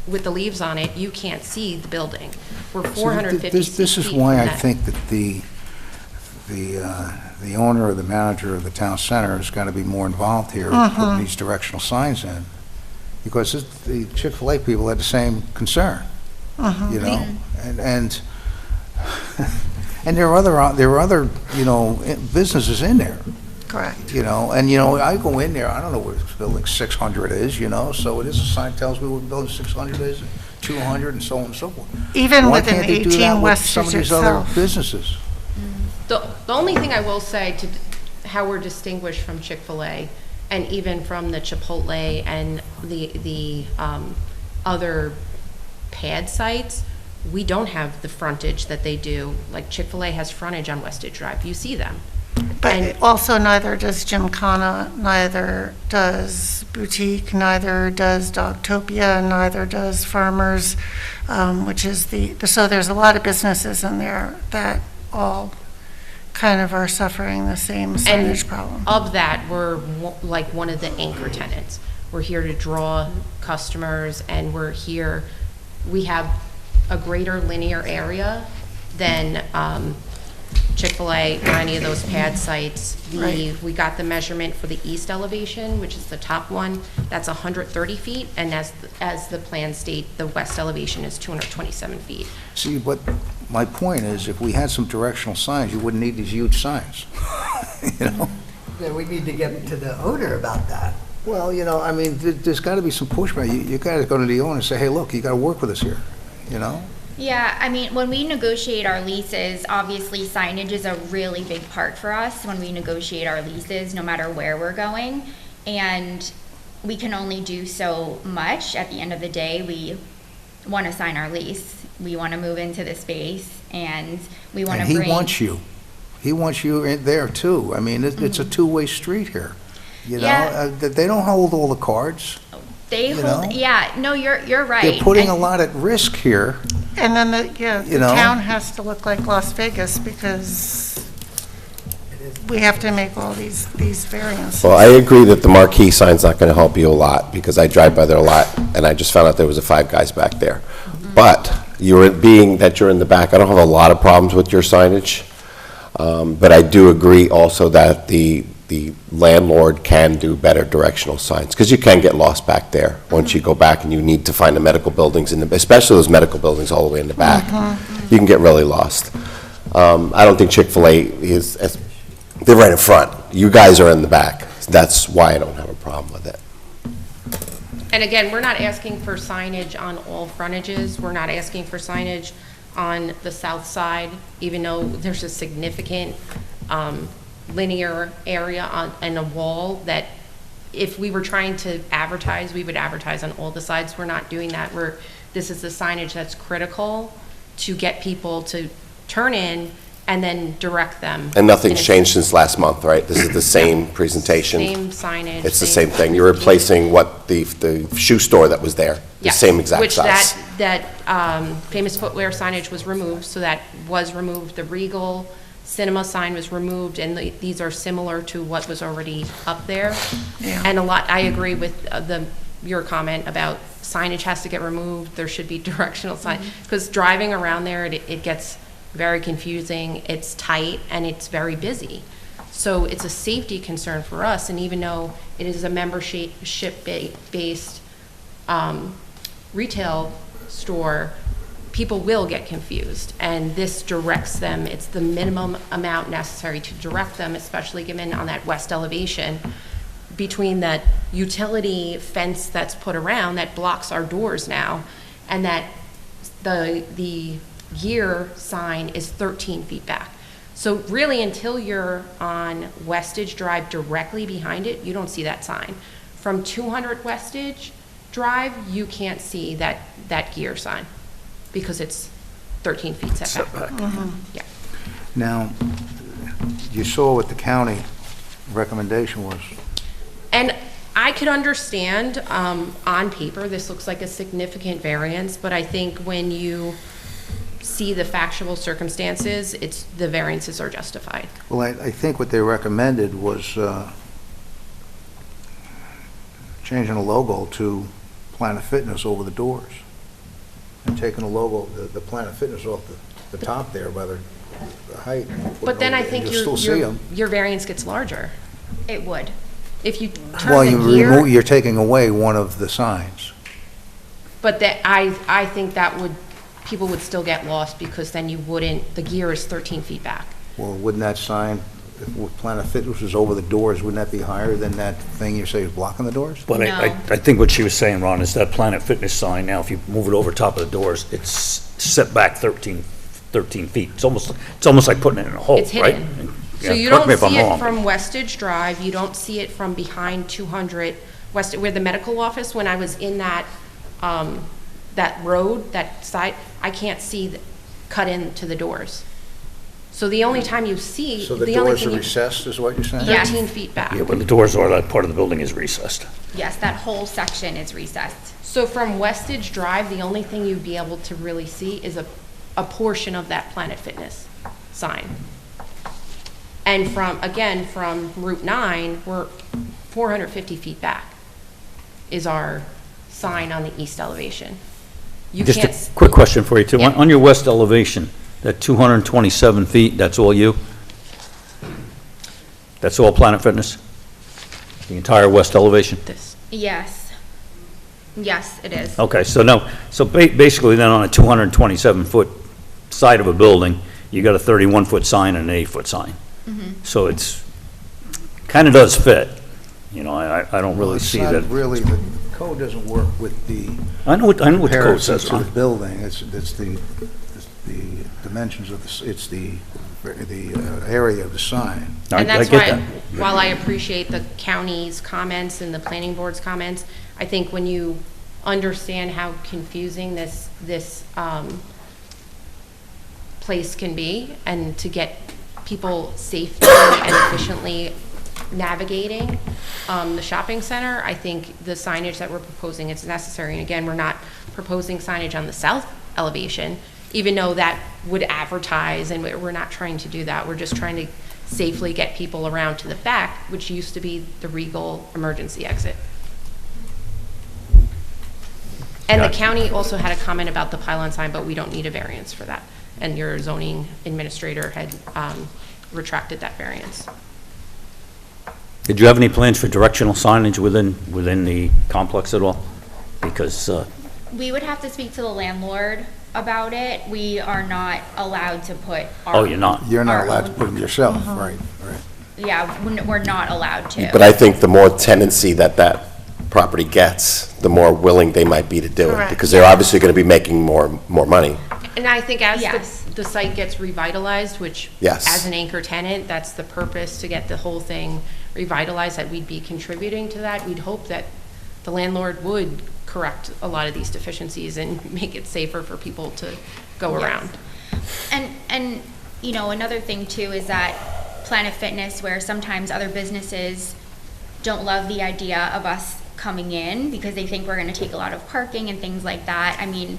with the leaves on it, you can't see the building. We're 450 feet. This is why I think that the owner or the manager of the town center has got to be more involved here, putting these directional signs in. Because the Chick-fil-A people had the same concern, you know, and there are other, you know, businesses in there. Correct. You know, and, you know, I go in there, I don't know where building 600 is, you know, so it is a sign tells me what building 600 is, 200, and so on and so forth. Even Why within can't they do 18 that with West some of Street these other itself? businesses? The only thing I will say to how we're distinguished from Chick-fil-A and even from the Chipotle and the other pad sites, we don't have the frontage that they do. Like Chick-fil-A has frontage on Westage Drive. You see them. But also neither does Gymkhana, neither does Boutique, neither does Dogtopia, neither does Farmers, which is so there's a lot of businesses in there that all kind of are suffering the same signage problem. Of that, we're like one of the anchor tenants. We're here to draw customers, and we have a greater linear area than Chick-fil-A or any of those pad sites. We got the measurement for the east elevation, which is the top one. That's 130 feet, and as the plan state, the west elevation is 227 feet. See, but my point is, if we had some directional signs, you wouldn't need these huge signs, you know? Yeah, we need to get to the owner about that. Well, you know, I mean, there's got to be some pushback. You got to go to the owner and say, hey, look, you got to work with us here, you know? Yeah, I mean, when we negotiate our leases, obviously signage is a really big part for us when we negotiate our leases, no matter where we're going. And we can only do so much. At the end of the day, we want to sign our lease. We want to move into the space, and we want to And bring. he wants you. He wants you in there, too. I mean, it's a two-way street here, you know? Yeah. They don't hold all the cards. They you hold, know? yeah, no, you're right. They're putting a And- lot at risk here. And then the You know? town has to look like Las Vegas because we have to make all these variances. Well, I agree that the marquee sign's not going to help you a lot, because I drive by there a lot, and I just found out there was a Five Guys back there. But being that you're in the back, I don't have a lot of problems with your signage, but I do agree also that the landlord can do better directional signs, because you can get lost back there once you go back and you need to find the medical buildings, especially those medical buildings all the way in the back. You can get really lost. I don't think Chick-fil-A is, they're right in front. You guys are in the back. That's why I don't have a problem with it. And again, we're not asking for signage on all frontages. We're not asking for signage on the south side, even though there's a significant linear area and a wall that if we were trying to advertise, we would advertise on all the sides. We're not doing that. This is the signage that's critical to get people to turn in and then direct them. And nothing's changed since last month, right? This is the same presentation? Same signage. It's the same thing. You're replacing what the shoe store that was there, the Yes, same exact which size. that Famous Footwear signage was removed, so that was removed. The Regal Cinema sign was removed, and these are similar to what was already up there. Yeah. And I agree with your comment about signage has to get removed. There should be directional sign, because driving around there, it gets very confusing. It's tight and it's very busy. So it's a safety concern for us, and even though it is a membership-based retail store, people will get confused, and this directs them. It's the minimum amount necessary to direct them, especially given on that west elevation, between that utility fence that's put around that blocks our doors now, and that the gear sign is 13 feet back. So really, until you're on Westage Drive directly behind it, you don't see that sign. From 200 Westage Drive, you can't see that gear sign because it's 13 feet setback. Yeah. Now, you saw what the county recommendation was. And I could understand, on paper, this looks like a significant variance, but I think when you see the factual circumstances, the variances are justified. Well, I think what they recommended was changing the logo to Planet Fitness over the doors, and taking the logo, the Planet Fitness off the top there by the height. But then I think You'll still see 'em. your variance gets larger. It would. If you Well, turn the gear, you're taking away one of the signs. but I think people would still get lost, because then the gear is 13 feet back. Well, wouldn't that sign, if Planet Fitness was over the doors, wouldn't that be higher than that thing you say is blocking the doors? But I think what she was saying, Ron, is that Planet Fitness sign, now, if you move it over top of the doors, it's set back 13 feet. It's almost like putting it in a hole, It's right? hidden. Yeah, So you correct me don't if I'm see it wrong. from Westage Drive, you don't see it from behind 200 West, where the medical office, when I was in that road, that side, I can't see cut into the doors. So the only time you see, So the the only doors thing are you, recessed, is what you're saying? Yeah. 13 feet back. Yeah, but the doors are, that part of the building is recessed. Yes, that whole section is recessed. So from Westage Drive, the only thing you'd be able to really see is a portion of that Planet Fitness sign. And from Route 9, we're 450 feet back is our sign on the east elevation. You Just can't. a quick question for you, too. Yeah. On your west elevation, that 227 feet, that's all you? That's all Planet Fitness? The entire west elevation? Yes. Yes, it is. Okay, so basically then on a 227-foot side of a building, you got a 31-foot sign and an 8-foot sign. So it's, kind of does fit. You know, I don't really see that. It's not really, the code doesn't work with the I know what the code comparisons says, to the Ron. building. It's the dimensions of it's the area of the sign. I And that's get why, that. while I appreciate the county's comments and the planning board's comments, I think when you understand how confusing this place can be, and to get people safely and efficiently navigating the shopping center, I think the signage that we're proposing is necessary. And again, we're not proposing signage on the south elevation, even though that would advertise, and we're not trying to do that. We're just trying to safely get people around to the back, which used to be the Regal emergency exit. And the county also had a comment about the pylon sign, but we don't need a variance for that. And your zoning administrator had retracted that variance. Did you have any plans for directional signage within the complex at all? Because, We would have to speak to the landlord about it. We are not allowed to put our. oh, you're not? You're not our allowed to own- put them yourself, right, right. Yeah, we're not allowed to. But I think the more tenancy that property gets, the more willing they might be to do it, Correct. because they're obviously going to be making more money. And I think as Yes. the site gets revitalized, which Yes. as an anchor tenant, that's the purpose, to get the whole thing revitalized, that we'd be contributing to that. We'd hope that the landlord would correct a lot of these deficiencies and make it safer for people to go around. And, you know, another thing too is that Planet Fitness, where sometimes other businesses don't love the idea of us coming in because they think we're gonna take a lot of parking and things like that. I mean,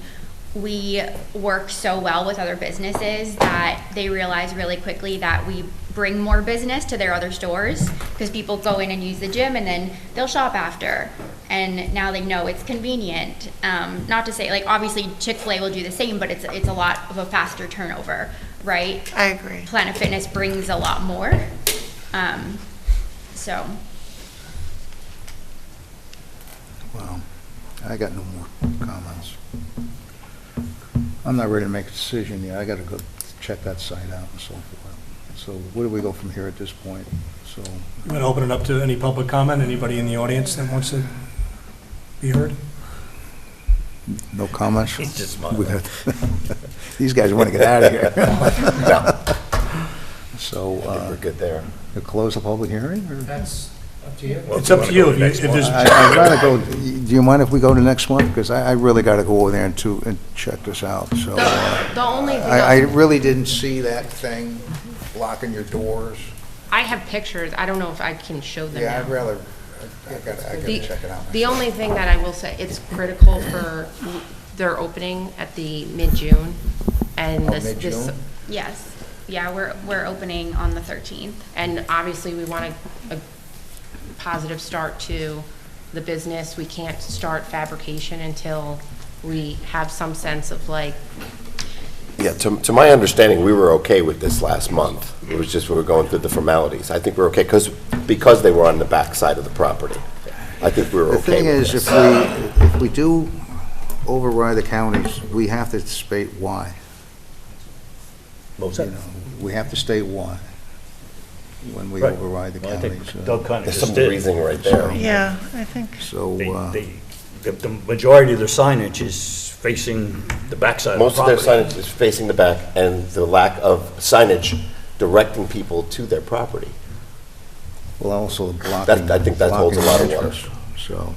we work so well with other businesses that they realize really quickly that we bring more business to their other stores, because people go in and use the gym and then they'll shop after. And now they know it's convenient. Not to say, like, obviously Chick-fil-A will do the same, but it's a lot of a faster turnover, right? I agree. Planet Fitness brings a lot more. So, Well, I got no more comments. I'm not ready to make a decision yet. I gotta go check that site out and so forth. So where do we go from here at this point? So, You want to open it up to any public comment? Anybody in the audience that wants to be heard? no comments? He's just We got- These guys want to get out of here. So, We're good there. to close the public hearing, or? That's up to you. It's up to you. If there's, I'd rather go, do you mind if we go to next month? Because I really got to go over there and check this out, so. The only thing, I really didn't see that thing blocking your doors. I have pictures, I don't know if I can show them Yeah, now. I'd rather, I gotta check it out. The only thing that I will say, it's critical for their opening at the mid-June, and Oh, this, mid-June? yes. Yeah, we're opening on the 13th. and obviously we want a positive start to the business. We can't start fabrication until we have some sense of like, Yeah, to my understanding, we were okay with this last month. It was just we were going through the formalities. I think we're okay, because they were on the back side of the property. I think we were The okay thing with is, this. if we do override the counties, we have to state why. What was You that? know, we have to state why when we Right. override the Well, I counties. think Doug kind of There's just some did. reasoning right there. Yeah, I think. So, The majority of their signage is facing the backside of the Most of their property. signage is facing the back, and the lack of signage directing people to their property. well, also the blocking. I think that holds a lot of water. entrance, So,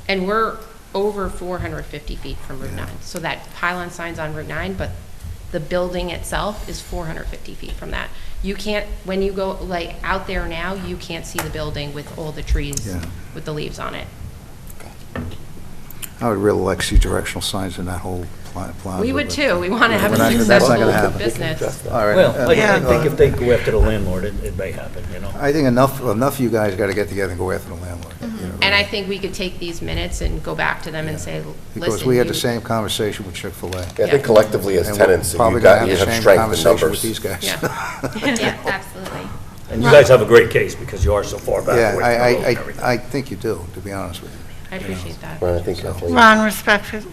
and we're over 450 feet from Route 9. So that pylon sign's on Route 9, but the building itself is 450 feet from that. You can't, when you go like out there now, you can't see the building with all the trees Yeah. with the leaves on it. I would really like to see directional signs in that whole plaza. We would but- too. We want to have We're a not- that's not successful gonna happen. business. All right. Well, I Yeah. think if they go after the landlord, it may happen, you know? I think enough of you guys got to get together and go after the landlord. you know. And I think we could take these minutes and go back to them and say, listen. Because we had the you- same conversation with Chick-fil-A. I think collectively as And we're tenants, you probably gonna have you the have same strength in conversation with numbers. these guys. Yeah. Yeah, absolutely. And you guys have a great case because you are so far back Yeah, away from the road and I everything. think you do, to be honest with you. I appreciate that. Well, I think definitely. Ron,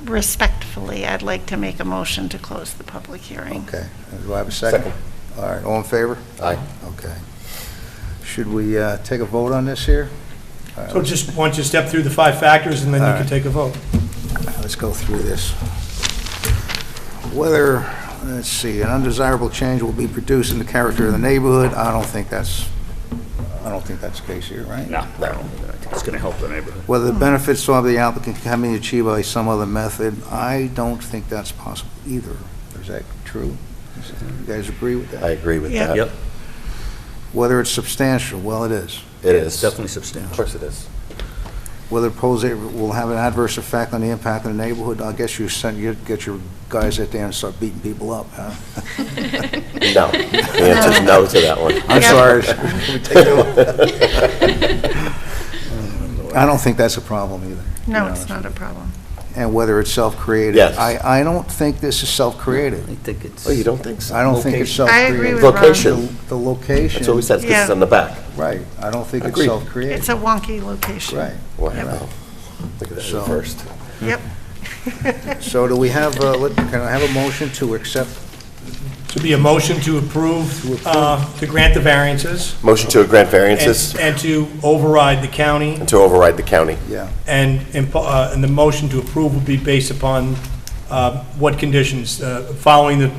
respectfully, I'd like to make a motion to close the public hearing. Okay. Do I have a second? Second. All right, all in favor? Aye. Okay. Should we take a vote on this here? All right, so just, why don't you step through the 5 factors and then you All can right. take a vote. Let's go through this. Whether, let's see, an undesirable change will be produced in the character of the neighborhood, I don't think don't think that's the case here, right? No, I don't think it's going to help the neighborhood. Whether the benefits of the applicant can be achieved by some other method, I don't think that's possible either. Is that true? You guys agree with that? I agree with Yeah. that. Yep, Whether it's substantial, well, it is. It it's is. definitely Of substantial. course it is. Whether proposed will have an adverse effect on the impact of the neighborhood, I guess you get your guys out there and start beating people up, huh? No. The answer's no to that one. I'm sorry. We take it away. I don't think that's a problem either. to No, be it's honest not with a problem. you. And whether it's self-created. Yes. I don't think this is self-created. I think it's. Oh, you don't think so? I don't think it's Location. I self-created. agree with Ron. Location. The location. That's what we said, because it's Yeah. on the back. Right, I don't think it's Agreed. self-created. It's a wonky location. Right. Wow. Yep. Look at that So- first. Yep. So do we have, can I have a motion to accept? To be a motion to approve, to grant the variances. Motion to grant variances And to override the county, and to override the county. Yeah. and the motion to approve will be based upon what conditions? Following the,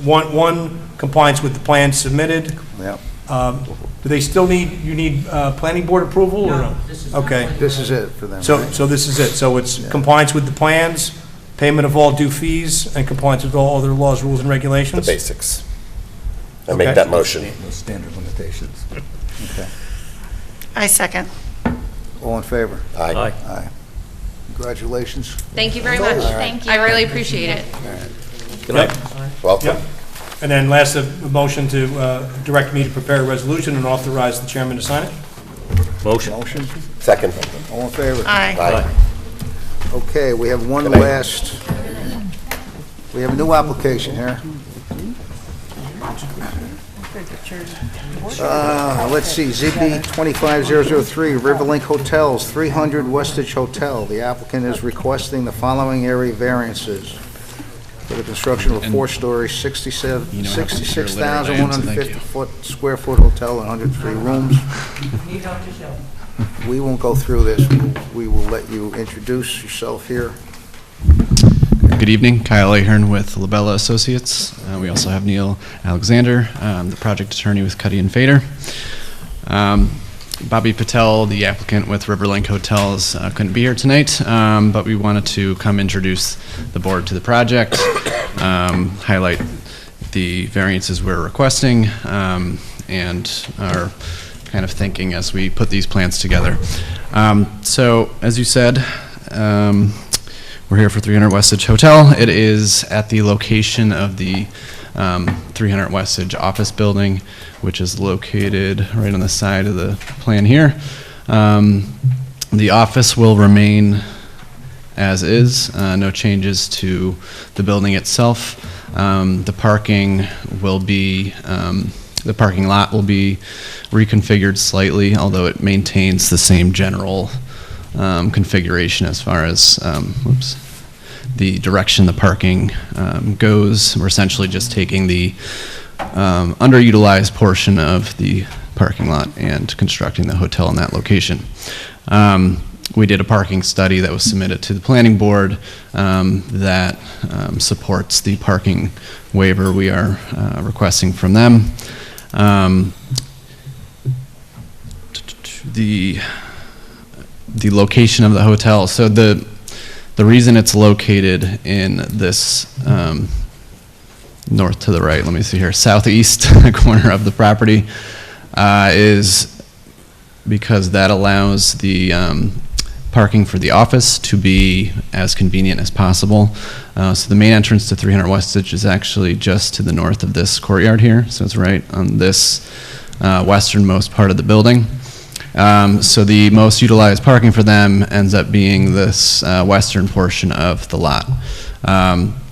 one, compliance with the plans submitted. Yeah. Do they still need, you need planning board approval, or? No, this is not Okay, planning This is it for them, so right? this is it. So it's compliance with the plans, payment of all due fees, and compliance with all other laws, rules, and The regulations? basics. I Okay. make that motion. No standard limitations. I second. All in favor? Aye. Aye. Congratulations. Thank you very much. Thank you. I really appreciate it. Good night. Welcome. Yep. And then last, a motion to direct me to prepare a resolution and authorize the chairman to sign it? Motion. Motion? Second. All in favor? Aye. Aye. Okay, we have one Good night. last, we have a new application here. Let's see, ZB 25003, Riverlink Hotels, 300 Westage Hotel. The applicant is requesting the following area variances for the construction of a four-story, 66,150 square foot hotel and 103 rooms. We won't go through this. We will let you introduce yourself here. Good evening, Kyle Ahern with Labella Associates. We also have Neil Alexander, the project attorney with Cuddy and Fader. Bobby Patel, the applicant with Riverlink Hotels, couldn't be here tonight, but we wanted to come introduce the board to the project, highlight the variances we're requesting, and our kind of thinking as we put these plans together. So, as you said, we're here for 300 Westage Hotel. It is at the location of the 300 Westage office building, which is located right on the side of the plan here. The office will remain as is, no changes to the building itself. The parking will be, the parking lot will be reconfigured slightly, although it maintains the same general configuration as far as the direction the parking goes. We're essentially just taking the underutilized portion of the parking lot and constructing the hotel in that location. We did a parking study that was submitted to the planning board that supports the parking waiver we are requesting from them. The location of the hotel. So the reason it's located in this north to the right, let me see here, southeast corner of the property is because that allows the parking for the office to be as convenient as possible. So the main entrance to 300 Westage is actually just to the north of this courtyard here. So it's right on this westernmost part of the building. So the most utilized parking for them ends up being this western portion of the lot.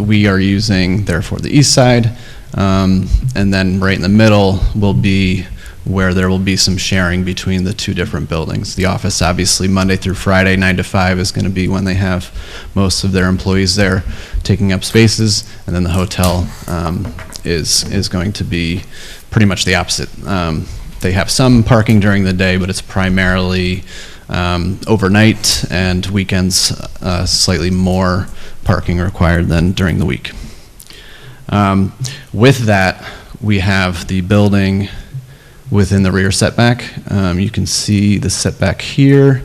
We are using, therefore, the east side, and then right in the middle will be where there will be some sharing between the two different buildings. The office, obviously, Monday through Friday, 9 to 5 is going to be when they have most of their employees there taking up spaces, and then the hotel is going to be pretty much the opposite. They have some parking during the day, but it's primarily overnight, and weekends slightly more parking required than during the week. With that, we have the building within the rear setback. You can see the setback here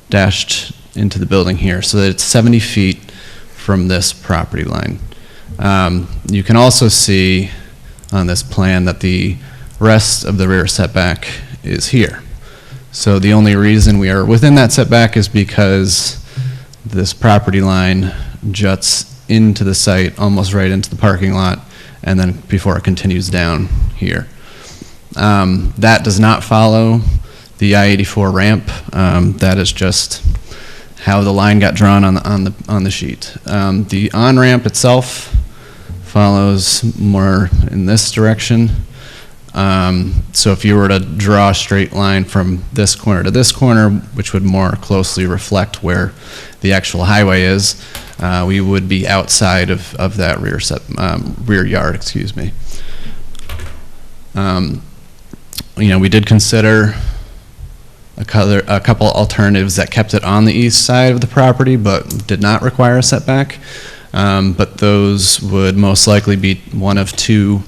dashed into the building here, so that it's 70 feet from this property line. You can also see on this plan that the rest of the rear setback is here. So the only reason we are within that setback is because this property line juts into the site, almost right into the parking lot, and then before it continues down here. That does not follow the I-84 ramp. That is just how the line got drawn on the sheet. The on-ramp itself follows more in this direction. So if you were to draw a straight line from this corner to this corner, which would more closely reflect where the actual highway is, we would be outside of that rear yard, excuse me. We did consider a couple alternatives that kept it on the east side of the property, but did not require a setback. But those would most likely be one of two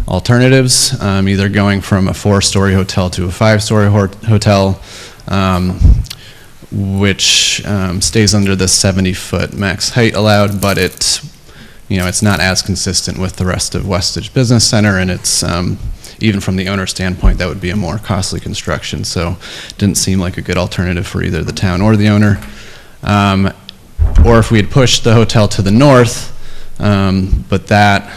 alternatives, either going from a 4-story hotel to a 5-story hotel, which stays under the 70-foot max height allowed, but it's not as consistent with the rest of Westage Business Center, and it's even from the owner's standpoint, that would be a more costly construction. So it didn't seem like a good alternative for either the town or the owner. Or if we had pushed the hotel to the north, but that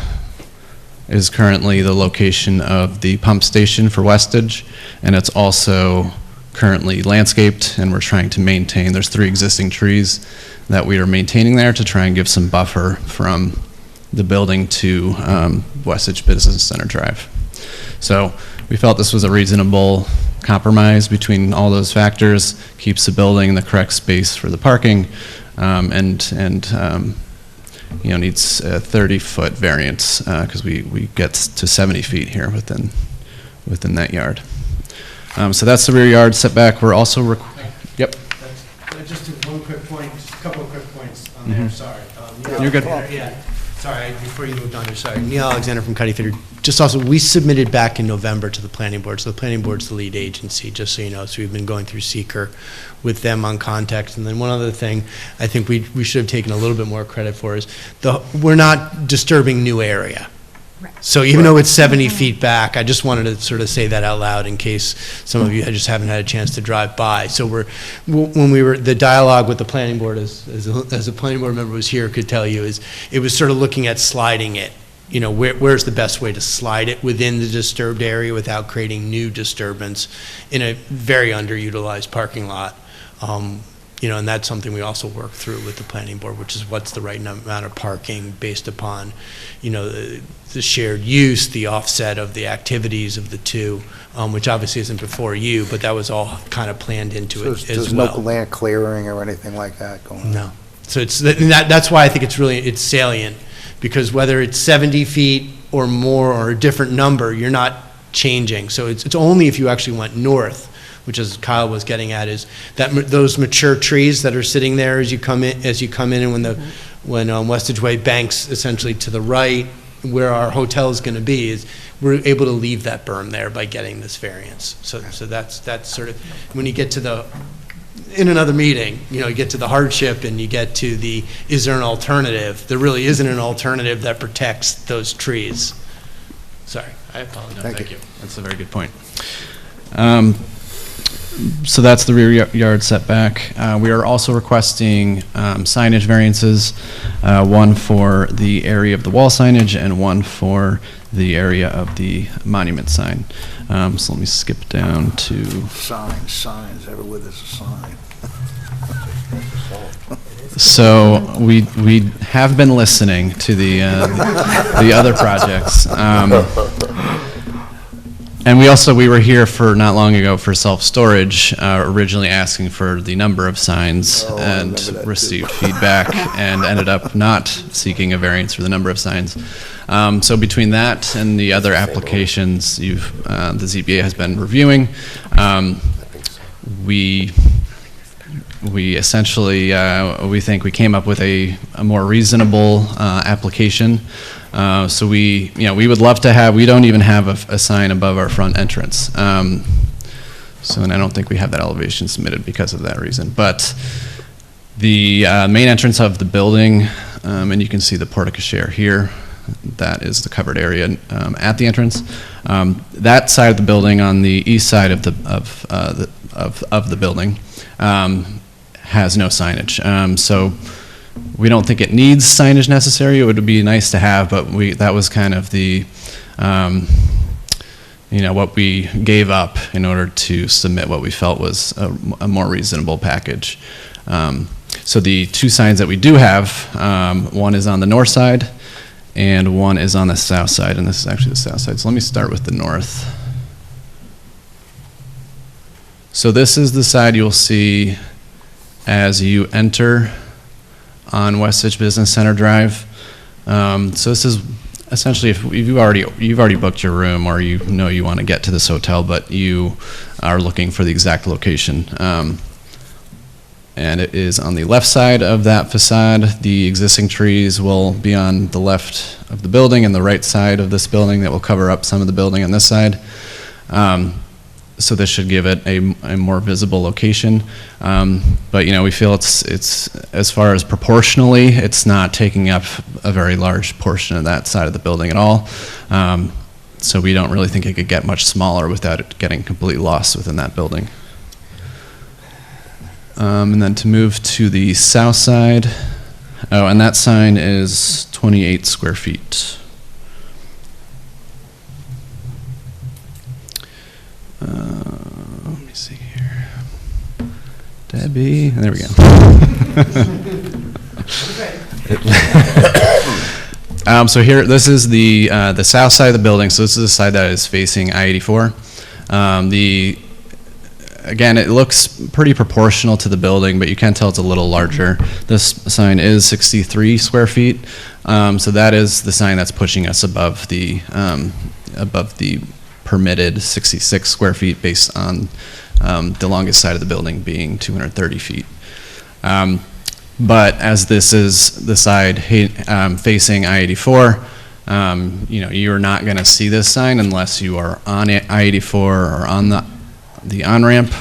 is currently the location of the pump station for Westage, and it's also currently landscaped, and we're trying to maintain, there's 3 existing trees that we are maintaining there to try and give some buffer from the building to Westage Business Center Drive. So we felt this was a reasonable compromise between all those factors, keeps the building in the correct space for the parking, and needs a 30-foot variance because we get to 70 feet here within that yard. So that's the rear yard setback. We're also yep. Just one quick point, just a couple of quick points on there. Sorry. You're good. Yeah. Sorry, before you moved on, sorry. Neil Alexander from Cuddy Fitter. Just also, we submitted back in November to the planning board, so the planning board's the lead agency, just so you know. So we've been going through seeker with them on context. And then one other thing I think we should have taken a little bit more credit for is we're not disturbing new area. So even though it's 70 feet back, I just wanted to sort of say that out loud in case some of you just haven't had a chance to drive by. So the dialogue with the planning board, as a planning board member was here, could tell you, is it was sort of looking at sliding it. Where's the best way to slide it within the disturbed area without creating new disturbance in a very underutilized parking lot. And that's something we also work through with the planning board, which is what's the right amount of parking based upon, the shared use, the offset of the activities of the two, which obviously isn't before you, but that was all kind of planned into it as well. There's no land clearing or anything like that going on? No. So that's why I think it's salient, because whether it's 70 feet or more or a different number, you're not changing. So it's only if you actually went north, which as Kyle was getting at, is that those mature trees that are sitting there as you come in, and when Westage Way banks essentially to the right, where our hotel is going to be, is we're able to leave that berm there by getting this variance. So that's sort of, when you get to in another meeting, you get to the hardship and you get to is there an alternative? There really isn't an alternative that protects those trees. Sorry, I apologize. Thank you. That's a very good point. So that's the rear yard setback. We are also requesting signage variances, one for the area of the wall signage and one for the area of the monument sign. So let me skip down to... Signs, everywhere there's a sign. So we have been listening to the other projects. And we were here for not long ago for self-storage, originally asking for the number of signs and received feedback and ended up not seeking a variance for the number of signs. So between that and the other applications the ZBA has been reviewing, we essentially, we think we came up with a more reasonable application. So we would love to have, we don't even have a sign above our front entrance. So, and I don't think we have that elevation submitted because of that reason. But the main entrance of the building, and you can see the porte-cochere here, that is the covered area at the entrance. That side of the building, on the east side of the building, has no signage. So we don't think it needs signage necessary. It would be nice to have, but that was kind of the what we gave up in order to submit what we felt was a more reasonable package. So the two signs that we do have, one is on the north side and one is on the south side, and this is actually the south side. So let me start with the north. So this is the side you'll see as you enter on Westchich Business Center Drive. So this is essentially, if you've already booked your room, or you want to get to this hotel, but you are looking for the exact location. And it is on the left side of that facade. The existing trees will be on the left of the building and the right side of this building that will cover up some of the building on this side. So this should give it a more visible location. But we feel it's as far as proportionally, it's not taking up a very large portion of that side of the building at all. So we don't really think it could get much smaller without it getting completely lost within that building. And then to move to the south side, and that sign is 28 square feet. Let me see here. Debbie, there we go. So here, this is the south side of the building. So this is the side that is facing I-84. Again, it looks pretty proportional to the building, but you can tell it's a little larger. This sign is 63 square feet. So that is the sign that's pushing us above the permitted 66 square feet based on the longest side of the building being 230 feet. But as this is the side facing I-84, you're not going to see this sign unless you are on I-84 or on the on-ramp,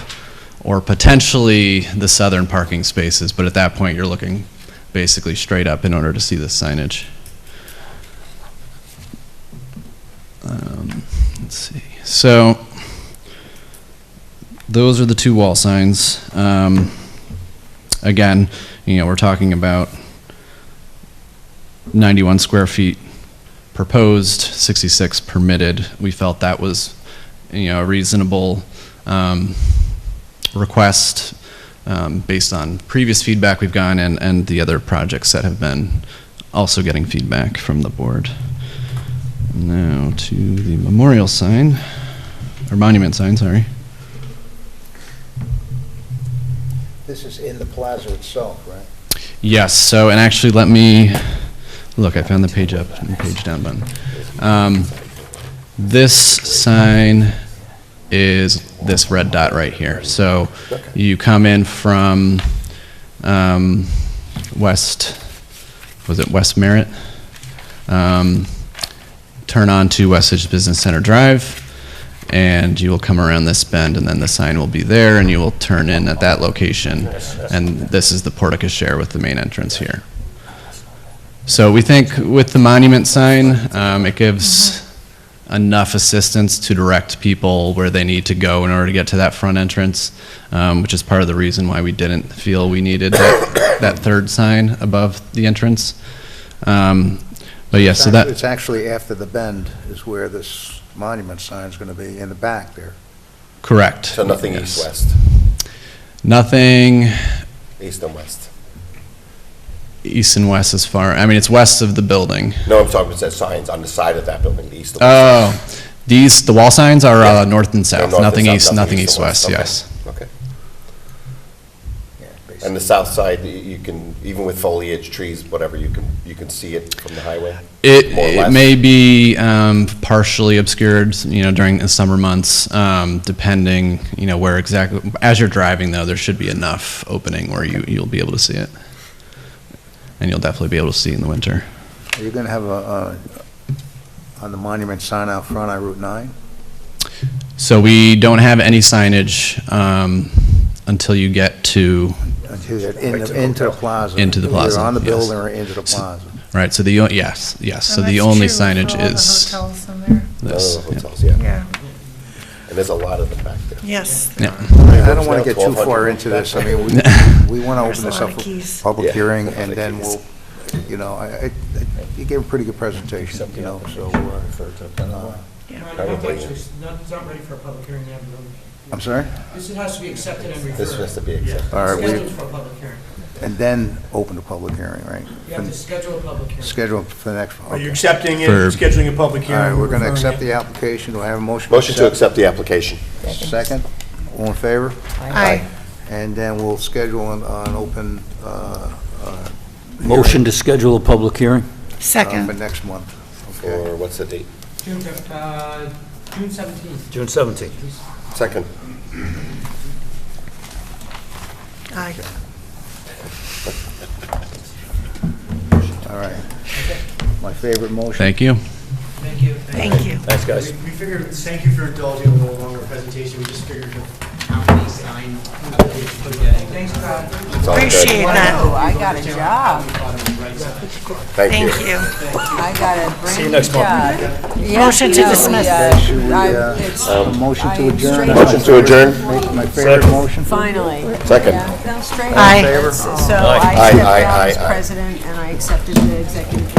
or potentially the southern parking spaces, but at that point you're looking basically straight up in order to see this signage. Let's see. So those are the two wall signs. Again, we're talking about 91 square feet proposed, 66 permitted. We felt that was a reasonable request based on previous feedback we've gotten and the other projects that have been also getting feedback from the board. Now to the memorial sign, or monument sign, sorry. This is in the plaza itself, right? Yes, so, and actually let me, look, I found the page up and the page down button. This sign is this red dot right here. So you come in from West Merritt, turn on to Westchich Business Center Drive, and you will come around this bend, and then the sign will be there, and you will turn in at that location, and this is the porte-cochere with the main entrance here. So we think with the monument sign, it gives enough assistance to direct people where they need to go in order to get to that front entrance, which is part of the reason why we didn't feel we needed that third sign above the entrance. But yeah, so that... It's actually after the bend is where this monument sign is going to be, in the back there. Correct. So nothing Yes. east-west, Nothing east and west. east and west as far, it's west of the building. No, I'm talking about the signs on the side of that building, the east and west. Oh, the wall signs are north and south, north and nothing south, east, nothing east and east-west, west. yes. Okay. And the south side, you can, even with foliage, trees, whatever, you can see it from the highway? More or It less? may be partially obscured, during the summer months, depending, where exactly. As you're driving, though, there should be enough opening where you'll be able to see it. And you'll definitely be able to see in the winter. Are you going to have on the monument sign out front on Route 9? So we don't have any signage until you get to, Into the plaza? Into the plaza, Either on the yes. building or into the plaza? right, so yes, so And the that's only true for signage all the is hotels in there. this. All the hotels, yeah. Yeah, And there's a lot of them back there. yes. Yeah. I don't want to get too far into this. I mean, we want to There's open a this lot up of for keys. public Yeah. hearing, and then we'll, you know, you gave a pretty good presentation, you know, so, It's not ready for a public hearing yet. I'm sorry? This has to be accepted and referred. This has to be accepted. All right, Scheduled for a public hearing. and then open the public hearing, right? You have to schedule a public hearing. Schedule for the next, Are you okay. accepting it, For- scheduling a public All hearing? right, we're going to referring accept it? the application. Do I have a motion? Motion to accept the application. Second? All in favor? Aye. And then we'll schedule an open, Motion to schedule a public hearing? for Second. next month. Okay. Or what's the date? June 17th. June 17th. Second. Aye. All right. My favorite motion. Thank you. Thank you. Thank you. Thanks, guys. We figured, thank you for indulging in a little longer presentation. We just figured how many sign applications we're getting. Thanks, Brad. It's all good. Appreciate that. Oh, I got a job. Thank you. Thank you. I got a brand See you new next month. job. Yeah, Motion to no, dismiss. Should we, a motion I to am adjourn? straight- Motion to adjourn? My favorite motion? Finally. Second. Yeah, straight Aye. up. So Aye, I stepped aye, down aye, as aye. president, and I accepted the executive